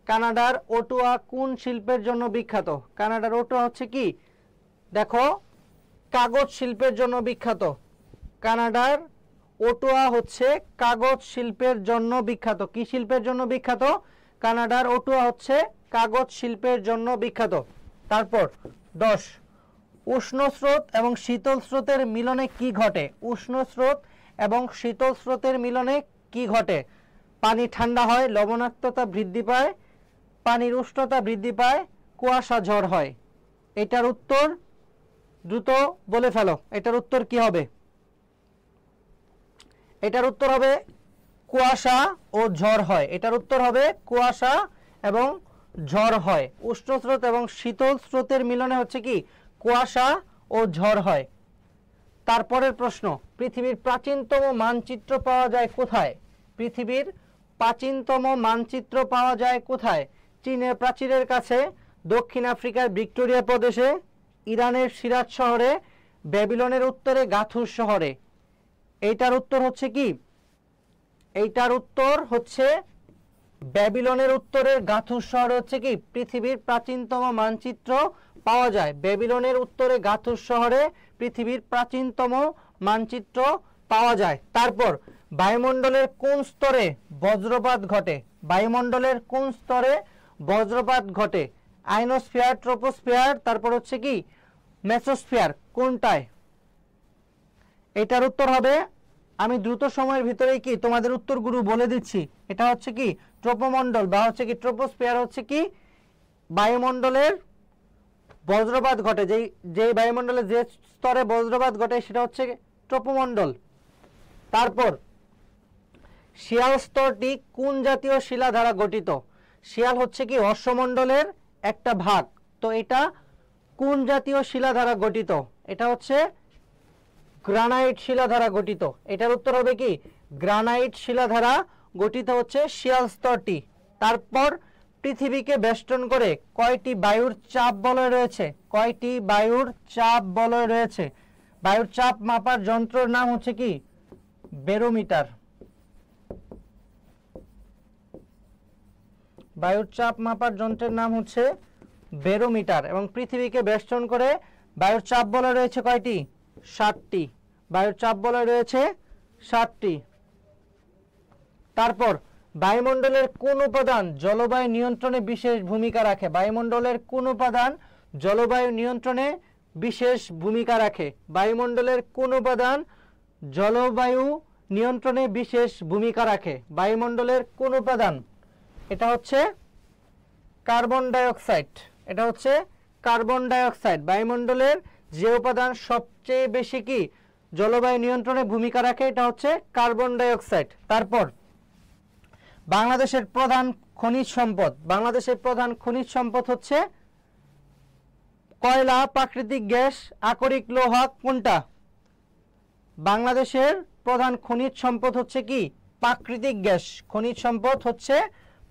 কানাডার ওটোয়া কোন শিল্পের জন্য বিখ্যাত? কানাডার ওটোয়া হচ্ছে কি, দেখো, কাগজ শিল্পের জন্য বিখ্যাত। কানাডার ওটোয়া হচ্ছে কাগজ শিল্পের জন্য বিখ্যাত। কি শিল্পের জন্য বিখ্যাত? কানাডার ওটোয়া হচ্ছে কাগজ শিল্পের জন্য বিখ্যাত। তারপর 10, উষ্ণ স্রোত এবং শীতল স্রোতের মিলনে কি ঘটে? উষ্ণ স্রোত এবং শীতল স্রোতের মিলনে কি ঘটে? পানি ঠান্ডা হয়, লবণাক্ততা বৃদ্ধি পায়, পানির উষ্ণতা বৃদ্ধি পায়, কুয়াশা ঝড় হয়। এটার উত্তর দ্রুত বলে ফেলো, এটার উত্তর কি হবে? এটার উত্তর হবে কুয়াশা ও ঝড় হয়। এটার উত্তর হবে কুয়াশা এবং ঝড় হয়। উষ্ণ স্রোত এবং শীতল স্রোতের মিলনে হচ্ছে কি কুয়াশা ও ঝড় হয়। তারপরের প্রশ্ন, পৃথিবীর প্রাচীনতম মানচিত্র পাওয়া যায় কোথায়? পৃথিবীর প্রাচীনতম মানচিত্র পাওয়া যায় কোথায়? চীনের প্রাচীরের কাছে, দক্ষিণ আফ্রিকার ভিক্টোরিয়া প্রদেশে, ইরানের সিরাজ শহরে, ব্যাবিলনের উত্তরে গাথুর শহরে। এইটার উত্তর হচ্ছে কি? এইটার উত্তর হচ্ছে ব্যাবিলনের উত্তরের গাথুর শহরে হচ্ছে কি পৃথিবীর প্রাচীনতম মানচিত্র পাওয়া যায়। ব্যাবিলনের উত্তরে গাথুর শহরে পৃথিবীর প্রাচীনতম মানচিত্র পাওয়া যায়। তারপর বায়ুমণ্ডলের কোন স্তরে বজ্রপাত ঘটে? বায়ুমণ্ডলের কোন স্তরে বজ্রপাত ঘটে? আইনোস্ফিয়ার, ট্রোপোস্ফিয়ার, তারপর হচ্ছে কি মেসোস্ফিয়ার, কোনটায়? এটার উত্তর হবে, আমি দ্রুত সময়ের ভিতরেই কি তোমাদের উত্তরগুলো বলে দিচ্ছি, এটা হচ্ছে কি ট্রোপোমণ্ডল বা হচ্ছে কি ট্রোপোস্ফিয়ার হচ্ছে কি বায়ুমণ্ডলের বজ্রপাত ঘটে, যেই বায়ুমণ্ডলে যে স্তরে বজ্রপাত ঘটে সেটা হচ্ছে ট্রোপোমণ্ডল। তারপর শিয়াল স্তরটি কোন জাতীয় শিলা দ্বারা গঠিত? শিয়াল হচ্ছে কি অশ্বমণ্ডলের একটা ভাগ, তো এটা কোন জাতীয় শিলা দ্বারা গঠিত? এটা হচ্ছে গ্রানাইট শিলা দ্বারা গঠিত। এটার উত্তর হবে কি গ্রানাইট শিলা দ্বারা গঠিত হচ্ছে শিয়াল স্তরটি। তারপর পৃথিবীকে বেষ্টন করে কয়টি বায়ুর চাপ বলয় রয়েছে? কয়টি বায়ুর চাপ বলয় রয়েছে? বায়ুর চাপ মাপার যন্ত্রের নাম হচ্ছে কি ব্যারোমিটার। বায়ুর চাপ মাপার যন্ত্রের নাম হচ্ছে ব্যারোমিটার। এবং পৃথিবীকে বেষ্টন করে বায়ুর চাপ বলয় রয়েছে কয়টি? 7টি। বায়ুর চাপ বলয় রয়েছে 7টি। তারপর বায়ুমণ্ডলের কোন উপাদান জলবায়ু নিয়ন্ত্রণে বিশেষ ভূমিকা রাখে? বায়ুমণ্ডলের কোন উপাদান জলবায়ু নিয়ন্ত্রণে বিশেষ ভূমিকা রাখে? বায়ুমণ্ডলের কোন উপাদান জলবায়ু নিয়ন্ত্রণে বিশেষ ভূমিকা রাখে? বায়ুমণ্ডলের কোন উপাদান? এটা হচ্ছে কার্বন ডাইঅক্সাইড। এটা হচ্ছে কার্বন ডাইঅক্সাইড। বায়ুমণ্ডলের যে উপাদান সবচেয়ে বেশি কি জলবায়ু নিয়ন্ত্রণে ভূমিকা রাখে, এটা হচ্ছে কার্বন ডাইঅক্সাইড। তারপর বাংলাদেশের প্রধান খনিজ সম্পদ। বাংলাদেশের প্রধান খনিজ সম্পদ হচ্ছে কয়লা, প্রাকৃতিক গ্যাস, আকরিক লৌহ, কোনটা? বাংলাদেশের প্রধান খনিজ সম্পদ হচ্ছে কি প্রাকৃতিক গ্যাস। খনিজ সম্পদ হচ্ছে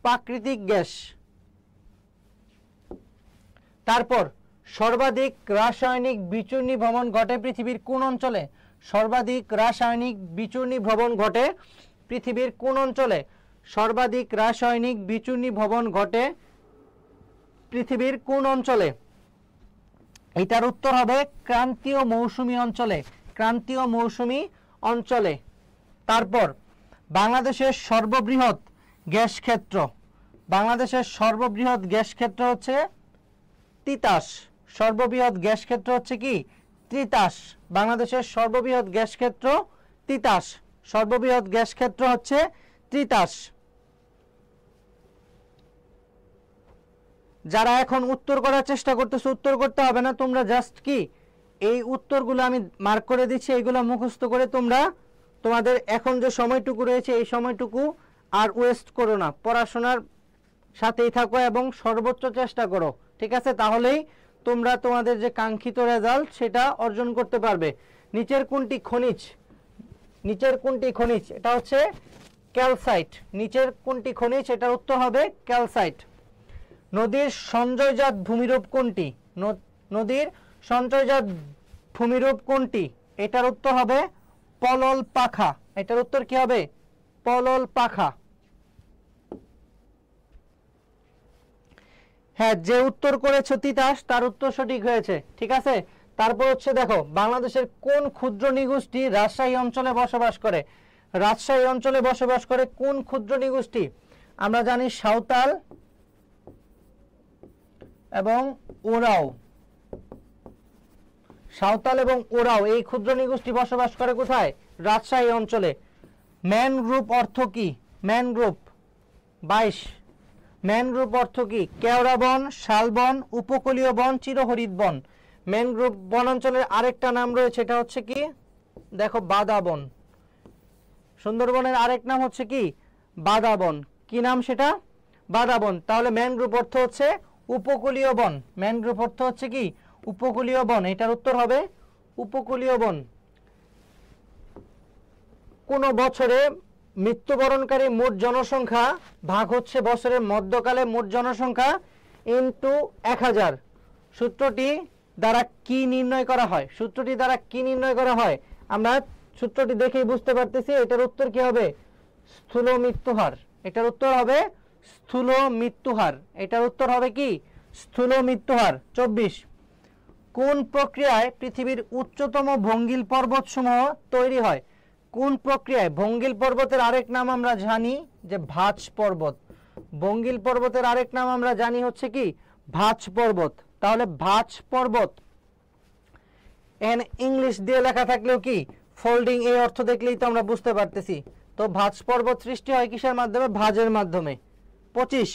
প্রাকৃতিক গ্যাস। তারপর সর্বাধিক রাসায়নিক বিচূর্ণী ভ্রমণ ঘটে পৃথিবীর কোন অঞ্চলে? সর্বাধিক রাসায়নিক বিচূর্ণী ভ্রমণ ঘটে পৃথিবীর কোন অঞ্চলে? সর্বাধিক রাসায়নিক বিচূর্ণী ভ্রমণ ঘটে পৃথিবীর কোন অঞ্চলে? এটার উত্তর হবে ক্রান্তীয় মৌসুমী অঞ্চলে। ক্রান্তীয় মৌসুমী অঞ্চলে। তারপর বাংলাদেশের সর্ববৃহৎ গ্যাস ক্ষেত্র। বাংলাদেশের সর্ববৃহৎ গ্যাস ক্ষেত্র হচ্ছে তিতাস। সর্ববৃহৎ গ্যাস ক্ষেত্র হচ্ছে কি? তিতাস। বাংলাদেশের সর্ববৃহৎ গ্যাস ক্ষেত্র তিতাস। সর্ববৃহৎ গ্যাস ক্ষেত্র হচ্ছে তিতাস। যারা এখন উত্তর করার চেষ্টা করতেছো, উত্তর করতে হবে না, তোমরা জাস্ট কি এই উত্তরগুলো আমি মার্ক করে দিচ্ছি, এইগুলো মুখস্থ করে তোমরা তোমাদের এখন যে সময়টুকু রয়েছে এই সময়টুকু আর ওয়েস্ট করো না, পড়াশোনার সাথেই থাকো এবং সর্বোচ্চ চেষ্টা করো, ঠিক আছে? তাহলেই তোমরা তোমাদের যে কাঙ্ক্ষিত রেজাল্ট সেটা অর্জন করতে পারবে। নিচের কোনটি খনিজ? নিচের কোনটি খনিজ? এটা হচ্ছে ক্যালসাইট। নিচের কোনটি খনিজ? এটার উত্তর হবে ক্যালসাইট। নদীর সঞ্চয়জাত ভূমিরূপ কোনটি? নদীর সঞ্চয়জাত ভূমিরূপ কোনটি? এটার উত্তর হবে পলল পাখা। এটার উত্তর কি হবে? পলল পাখা। হ্যাঁ, যে উত্তর করেছো তিতাস তার উত্তর সঠিক হয়েছে, ঠিক আছে? তারপর হচ্ছে দেখো, বাংলাদেশের কোন ক্ষুদ্র নৃগোষ্ঠী রাজশাহী অঞ্চলে বসবাস করে? রাজশাহী অঞ্চলে বসবাস করে কোন ক্ষুদ্র নৃগোষ্ঠী? আমরা জানি সাঁওতাল এবং ওরাও। সাঁওতাল এবং ওরাও এই ক্ষুদ্র নৃগোষ্ঠী বসবাস করে কোথায়? রাজশাহী অঞ্চলে। ম্যানগ্রোভ অর্থ কি? ম্যানগ্রোভ 22। ম্যানগ্রোভ অর্থ কি? কেওড়া বন, শালবন, উপকূলীয় বন, চিরহরিৎ বন। ম্যানগ্রোভ বনাঞ্চলের আরেকটা নাম রয়েছে, এটা হচ্ছে কি? দেখো, বাদাবন। সুন্দরবনের আরেক নাম হচ্ছে কি? বাদাবন। কি নাম সেটা? বাদাবন। তাহলে ম্যানগ্রোভ অর্থ হচ্ছে উপকূলীয় বন। ম্যানগ্রোভ অর্থ হচ্ছে কি? উপকূলীয় বন। এটার উত্তর হবে উপকূলীয় বন। কোন বছরে মৃত্যুবরণকারী মোট জনসংখ্যা ভাগ হচ্ছে বছরের মধ্যকালে মোট জনসংখ্যা ইনটু 1000। সূত্রটি দ্বারা কি নির্ণয় করা হয়? সূত্রটি দ্বারা কি নির্ণয় করা হয়? আমরা সূত্রটি দেখেই বুঝতে পারতেছি। এটার উত্তর কি হবে? স্থূল মৃত্যুহার। এটার উত্তর হবে স্থূল মৃত্যুহার। এটার উত্তর হবে কি? স্থূল মৃত্যুহার। 24। কোন প্রক্রিয়ায় পৃথিবীর উচ্চতম ভঙ্গিল পর্বতসমূহ তৈরি হয়? কোন প্রক্রিয়ায়? ভঙ্গিল পর্বতের আরেক নাম আমরা জানি যে ভাঁজ পর্বত। ভঙ্গিল পর্বতের আরেক নাম আমরা জানি হচ্ছে কি? ভাঁজ পর্বত। তাহলে ভাঁজ পর্বত এখানে ইংলিশ দিয়ে লেখা থাকলেও কি ফোল্ডিং, এই অর্থ দেখলেই তো আমরা বুঝতে পারতেছি। তো ভাঁজ পর্বত সৃষ্টি হয় কিসের মাধ্যমে? ভাঁজের মাধ্যমে। 25।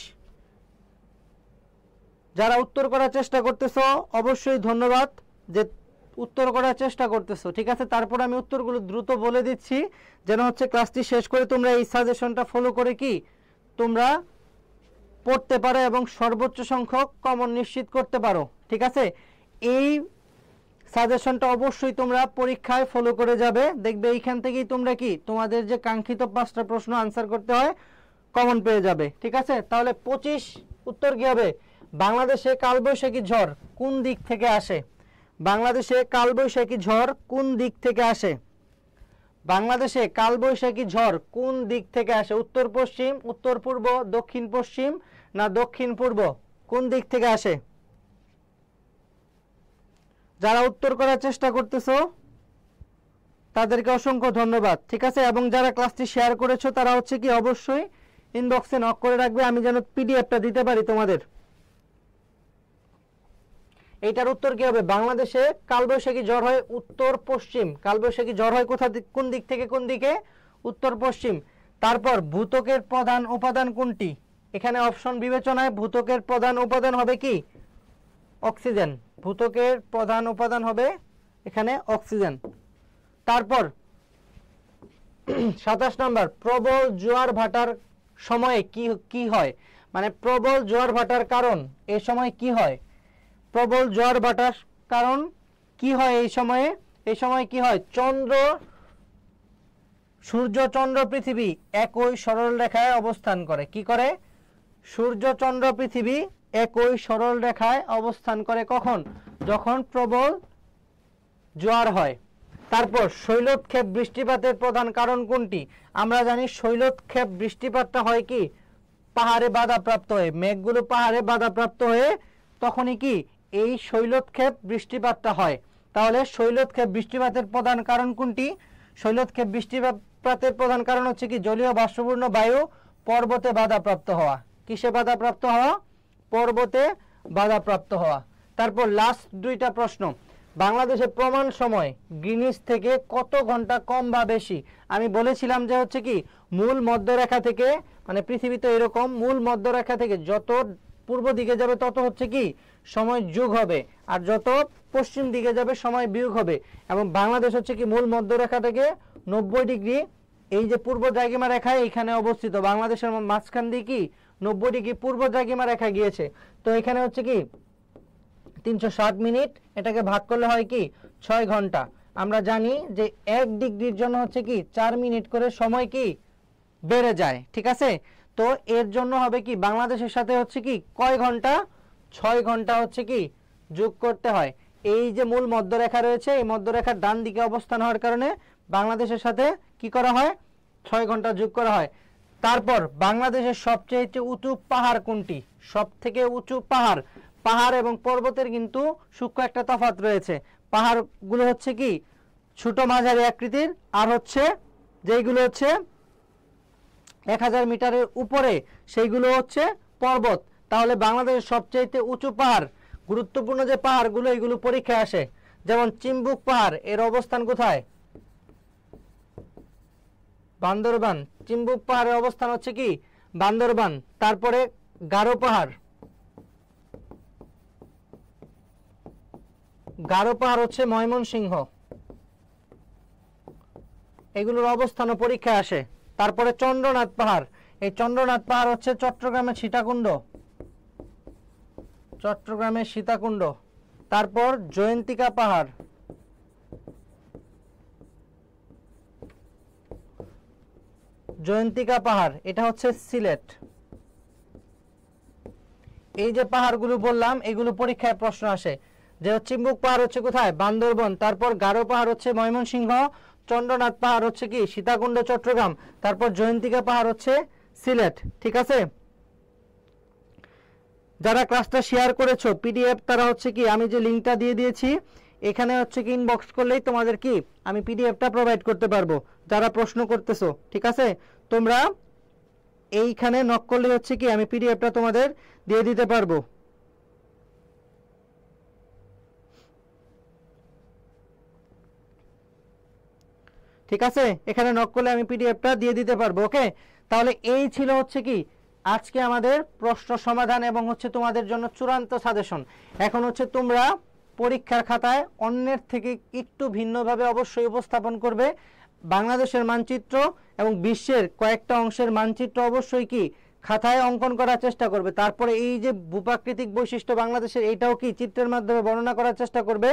যারা উত্তর করার চেষ্টা করতেছো অবশ্যই ধন্যবাদ যে উত্তর করার চেষ্টা করতেছো, ঠিক আছে? তারপর আমি উত্তরগুলো দ্রুত বলে দিচ্ছি যেন হচ্ছে ক্লাসটি শেষ করে তোমরা এই সাজেশনটা ফলো করে কি তোমরা পড়তে পারো এবং সর্বোচ্চ সংখ্যক কমন নিশ্চিত করতে পারো, ঠিক আছে? এই সাজেশনটা অবশ্যই তোমরা পরীক্ষায় ফলো করে যাবে, দেখবে এইখান থেকেই তোমরা কি তোমাদের যে কাঙ্ক্ষিত 5টা প্রশ্ন আনসার করতে হয় কমন পেয়ে যাবে, ঠিক আছে? তাহলে 25 উত্তর কি হবে? বাংলাদেশে কালবৈশাখী ঝড় কোন দিক থেকে আসে? বাংলাদেশে কালবৈশাখী ঝড় কোন দিক থেকে আসে? বাংলাদেশে কালবৈশাখী ঝড় কোন দিক থেকে আসে? উত্তর পশ্চিম, উত্তর পূর্ব, দক্ষিণ পশ্চিম না দক্ষিণ পূর্ব? কোন দিক থেকে আসে? যারা উত্তর করার চেষ্টা করতেছো তাদেরকে অসংখ্য ধন্যবাদ, ঠিক আছে? এবং যারা ক্লাসটি শেয়ার করেছো তারা হচ্ছে কি অবশ্যই ইনবক্সে নক করে রাখবে, আমি যেন পিডিএফটা দিতে পারি তোমাদের। এইটার উত্তর কি হবে? বাংলাদেশে কালবৈশাখী ঝড় হয় উত্তর পশ্চিম। কালবৈশাখী ঝড় হয় কোথা, কোন দিক থেকে কোন দিকে? উত্তর পশ্চিম। তারপর ভূত্বকের প্রধান উপাদান কোনটি? এখানে অপশন বিবেচনায় ভূত্বকের প্রধান উপাদান হবে কি? অক্সিজেন। ভূত্বকের প্রধান উপাদান হবে এখানে অক্সিজেন। তারপর 27 নম্বর, প্রবল জোয়ার ভাটার সময়ে কি হয়? মানে প্রবল জোয়ার ভাটার কারণ এই সময় কি হয়? প্রবল জোয়ার ভাটার কারণ কি হয় এই সময়ে? এই সময় কি হয়? সূর্য চন্দ্র পৃথিবী একই সরল রেখায় অবস্থান করে। কি করে? সূর্য চন্দ্র পৃথিবী একই সরল রেখায় অবস্থান করে কখন? যখন প্রবল জোয়ার হয়। তারপর শৈলোৎক্ষেপ বৃষ্টিপাতের প্রধান কারণ কোনটি? আমরা জানি শৈলোৎক্ষেপ বৃষ্টিপাতটা হয় কি পাহাড়ে বাধাপ্রাপ্ত হয়ে, মেঘগুলো পাহাড়ে বাধাপ্রাপ্ত হয়ে তখনই কি এই শৈলোৎক্ষেপ বৃষ্টিপাতটা হয়। তাহলে শৈলোৎক্ষেপ বৃষ্টিপাতের প্রধান কারণ কোনটি? শৈলোৎক্ষেপ বৃষ্টিপাতের প্রধান কারণ হচ্ছে কি জলীয় বাষ্পপূর্ণ বায়ু পর্বতে বাধাপ্রাপ্ত হওয়া। কিসে বাধাপ্রাপ্ত হওয়া? পর্বতে বাধাপ্রাপ্ত হওয়া। তারপর লাস্ট দুইটা প্রশ্ন, বাংলাদেশের প্রমাণ সময় গ্রিনিচ থেকে কত ঘন্টা কম বা বেশি? আমি বলেছিলাম যে হচ্ছে কি মূল মধ্যরেখা থেকে, মানে পৃথিবীতে এরকম মূল মধ্যরেখা থেকে যত পূর্ব দিকে যাবে তত হচ্ছে কি সময় যোগ হবে, আর যত পশ্চিম দিকে যাবে সময় বিয়োগ হবে। এবং বাংলাদেশ হচ্ছে কি মূল মধ্যরেখা থেকে 90 ডিগ্রি, এই যে পূর্ব দ্রাঘিমা রেখা এখানে অবস্থিত, বাংলাদেশের মাঝখান দিয়ে কি 90 ডিগ্রি পূর্ব দ্রাঘিমা রেখা গিয়েছে। তো এখানে হচ্ছে কি 360 মিনিট, এটাকে ভাগ করলে হয় কি 6 ঘন্টা। আমরা জানি যে 1 ডিগ্রির জন্য হচ্ছে কি 4 মিনিট করে সময় কি বেড়ে যায়, ঠিক আছে। তো এর জন্য হবে কি বাংলাদেশের সাথে হচ্ছে কি কয় ঘন্টা? 6 ঘন্টা হচ্ছে কি যোগ করতে হয়। এই যে মূল মধ্যরেখা রয়েছে, এই মধ্যরেখার ডান দিকে অবস্থান হওয়ার কারণে বাংলাদেশের সাথে কি করা হয়? 6 ঘন্টা যোগ করা হয়। তারপর বাংলাদেশের সবচেয়ে উঁচু পাহাড় কোনটি? সব থেকে উঁচু পাহাড়, পাহাড় এবং পর্বতের কিন্তু সূক্ষ্ম একটা তফাৎ রয়েছে। পাহাড়গুলো হচ্ছে কি ছোট মাঝারি আকৃতির, আর হচ্ছে যেগুলো হচ্ছে 1000 মিটারের উপরে সেইগুলো হচ্ছে পর্বত। তাহলে বাংলাদেশের সবচেয়ে উঁচু পাহাড়, গুরুত্বপূর্ণ যে পাহাড়গুলো এগুলো পরীক্ষায় আসে, যেমন চিম্বুক পাহাড়, এর অবস্থান কোথায়? বান্দরবান। চিম্বুক পাহাড়ের অবস্থান হচ্ছে কি বান্দরবান। তারপরে গারো পাহাড়, গারো পাহাড় হচ্ছে ময়মনসিংহ, এগুলোর অবস্থানও পরীক্ষায় আসে। তারপরে চন্দ্রনাথ পাহাড়, এই চন্দ্রনাথ পাহাড় হচ্ছে চট্টগ্রামের সীতাকুণ্ড, চট্টগ্রামের সীতাকুণ্ড। তারপর জয়ন্তিকা পাহাড়, জয়ন্তিকা পাহাড় এটা হচ্ছে সিলেট। এই যে পাহাড়গুলো বললাম এগুলো পরীক্ষায় প্রশ্ন আসে, যে চিম্বুক পাহাড় হচ্ছে কোথায়? বান্দরবন। তারপর গারো পাহাড় হচ্ছে ময়মনসিংহ, চন্দ্রনাথ পাহাড় হচ্ছে কি সীতাকুণ্ড চট্টগ্রাম, তারপর জয়ন্তিকা পাহাড় হচ্ছে সিলেট, ঠিক আছে। যারা ক্লাসটা শেয়ার করেছো পিডিএফ, তারা হচ্ছে কি আমি যে লিঙ্কটা দিয়ে দিয়েছি এখানে হচ্ছে কি ইনবক্স করলেই তোমাদের কি আমি পিডিএফটা প্রোভাইড করতে পারবো, যারা প্রশ্ন করতেছো, ঠিক আছে। তোমরা এইখানে নক করলে হচ্ছে কি আমি পিডিএফটা তোমাদের দিয়ে দিতে পারবো। ঠিক আছে, এখানে নক করলে আমি পিডিএফটা দিয়ে দিতে পারবো। ওকে, তাহলে এই ছিল হচ্ছে কি আজকে আমাদের প্রশ্ন সমাধান এবং হচ্ছে তোমাদের জন্য চূড়ান্ত সাজেশন। এখন হচ্ছে তোমরা পরীক্ষার খাতায় অন্যের থেকে একটু ভিন্নভাবে অবশ্যই উপস্থাপন করবে। বাংলাদেশের মানচিত্র এবং বিশ্বের কয়েকটা অংশের মানচিত্র অবশ্যই কি খাতায় অঙ্কন করার চেষ্টা করবে। তারপরে এই যে ভূপ্রাকৃতিক বৈশিষ্ট্য বাংলাদেশের, এইটাও কি চিত্রের মাধ্যমে বর্ণনা করার চেষ্টা করবে।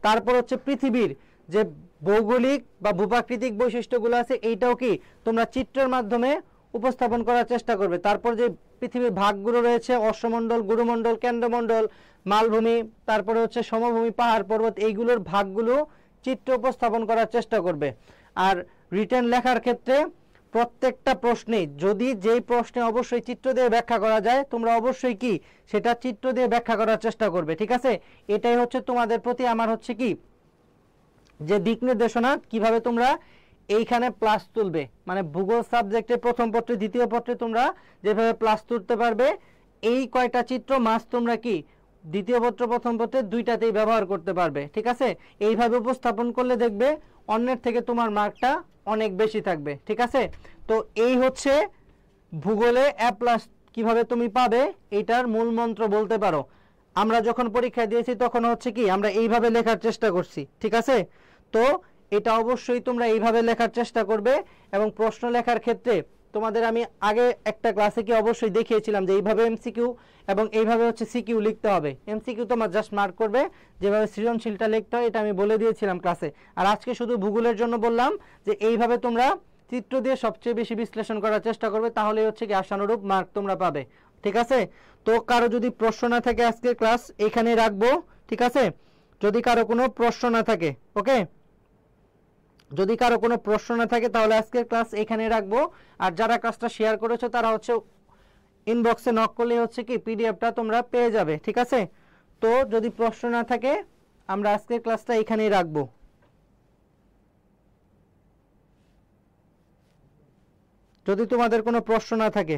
তারপর হচ্ছে পৃথিবীর যে ভৌগোলিক বা ভূপ্রাকৃতিক বৈশিষ্ট্যগুলো আছে এইটাও কি তোমরা চিত্রের মাধ্যমে উপস্থাপন করার চেষ্টা করবে। তারপর যে পৃথিবীর ভাগগুলো রয়েছে, অশ্বমণ্ডল, গুরুমণ্ডল, কেন্দ্রমণ্ডল, মালভূমি, তারপরে হচ্ছে সমভূমি, পাহাড়, পর্বত, এইগুলোর ভাগগুলো চিত্র উপস্থাপন করার চেষ্টা করবে। আর রিটেন লেখার ক্ষেত্রে প্রত্যেকটা প্রশ্নে যদি যেই প্রশ্নে অবশ্যই চিত্র দিয়ে ব্যাখ্যা করা যায়, তোমরা অবশ্যই কি সেটা চিত্র দিয়ে ব্যাখ্যা করার চেষ্টা করবে, ঠিক আছে। এটাই হচ্ছে তোমাদের প্রতি আমার হচ্ছে কি যে দিক নির্দেশনা, কিভাবে তোমরা এইখানে প্লাস তুলবে, মানে ভূগোল সাবজেক্টে প্রথম পত্রে দ্বিতীয় পত্রে তোমরা যেভাবে প্লাস তুলতে পারবে, এই কয়টা চিত্র মাস তোমরা কি দ্বিতীয় পত্র প্রথম পত্রে দুইটাতেই ব্যবহার করতে পারবে, ঠিক আছে। এইভাবে উপস্থাপন করলে দেখবে অন্যের থেকে তোমার মার্কটা অনেক বেশি থাকবে, ঠিক আছে। তো এই হচ্ছে ভূগোলে এ প্লাস কিভাবে তুমি পাবে এইটার মূল মন্ত্র বলতে পারো। আমরা যখন পরীক্ষা দিয়েছি তখন হচ্ছে কি আমরা এইভাবে লেখার চেষ্টা করছি, ঠিক আছে। তো এটা অবশ্যই তোমরা এইভাবে লেখার চেষ্টা করবে। এবং প্রশ্ন লেখার ক্ষেত্রে তোমাদের আমি আগে একটা ক্লাসে কি অবশ্যই দেখিয়েছিলাম যে এইভাবে এমসিকিউ এবং এইভাবে হচ্ছে সিকিউ লিখতে হবে। এমসিকিউ তোমার জাস্ট মার্ক করবে, যেভাবে সৃজনশীলটা লিখতে হয় এটা আমি বলে দিয়েছিলাম ক্লাসে। আর আজকে শুধু ভূগোলের জন্য বললাম যে এইভাবে তোমরা চিত্র দিয়ে সবচেয়ে বেশি বিশ্লেষণ করার চেষ্টা করবে, তাহলে হচ্ছে কি আশানুরূপ মার্ক তোমরা পাবে। ঠিক আছে। তো কারো যদি প্রশ্ন না থাকে আজকের ক্লাস এখানে রাখবো, ঠিক আছে। যদি কারো কোনো প্রশ্ন না থাকে, ওকে, যদি কারো কোনো প্রশ্ন না থাকে তাহলে আজকের ক্লাস এখানে রাখবো। আর যারা ক্লাসটা শেয়ার করেছো তারা হচ্ছে ইনবক্সে নক করলে হচ্ছে কি পিডিএফটা তোমরা পেয়ে যাবে, ঠিক আছে। তো যদি প্রশ্ন না থাকে আমরা আজকের ক্লাসটা এখানেই রাখবো। যদি তোমাদের কোনো প্রশ্ন না থাকে,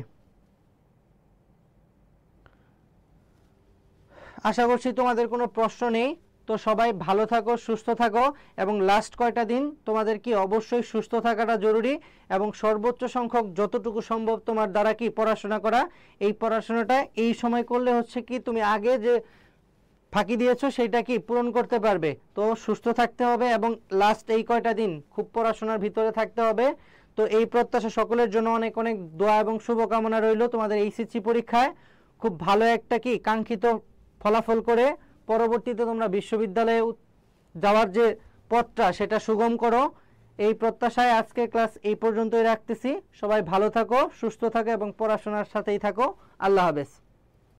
আশা করছি তোমাদের কোনো প্রশ্ন নেই। তো সবাই ভালো থাকো, সুস্থ থাকো, এবং লাস্ট কয়টা দিন তোমাদের কি অবশ্যই সুস্থ থাকাটা জরুরি, এবং সর্বোচ্চ সংখ্যক যতটুকু সম্ভব তোমার দ্বারা কি পড়াশোনা করা। এই পড়াশোনাটা এই সময় করলে হচ্ছে কি তুমি আগে যে ফাঁকি দিয়েছো সেটা কি পূরণ করতে পারবে। তো সুস্থ থাকতে হবে এবং লাস্ট এই কয়টা দিন খুব পড়াশোনার ভিতরে থাকতে হবে। তো এই প্রত্যাশা সকলের জন্য অনেক অনেক দোয়া এবং শুভকামনা রইল তোমাদের এইচএসসি পরীক্ষায় খুব ভালো একটা কি কাঙ্ক্ষিত ফলাফল করে পরবর্তীতে তোমরা বিশ্ববিদ্যালয়ে যাওয়ার যে পথটা সেটা সুগম করো। এই প্রত্যাশায় আজকের ক্লাস এই পর্যন্তই রাখতেছি। সবাই ভালো থাকো, সুস্থ থাকো এবং পড়াশোনার সাথেই থাকো। আল্লাহ হাফেজ।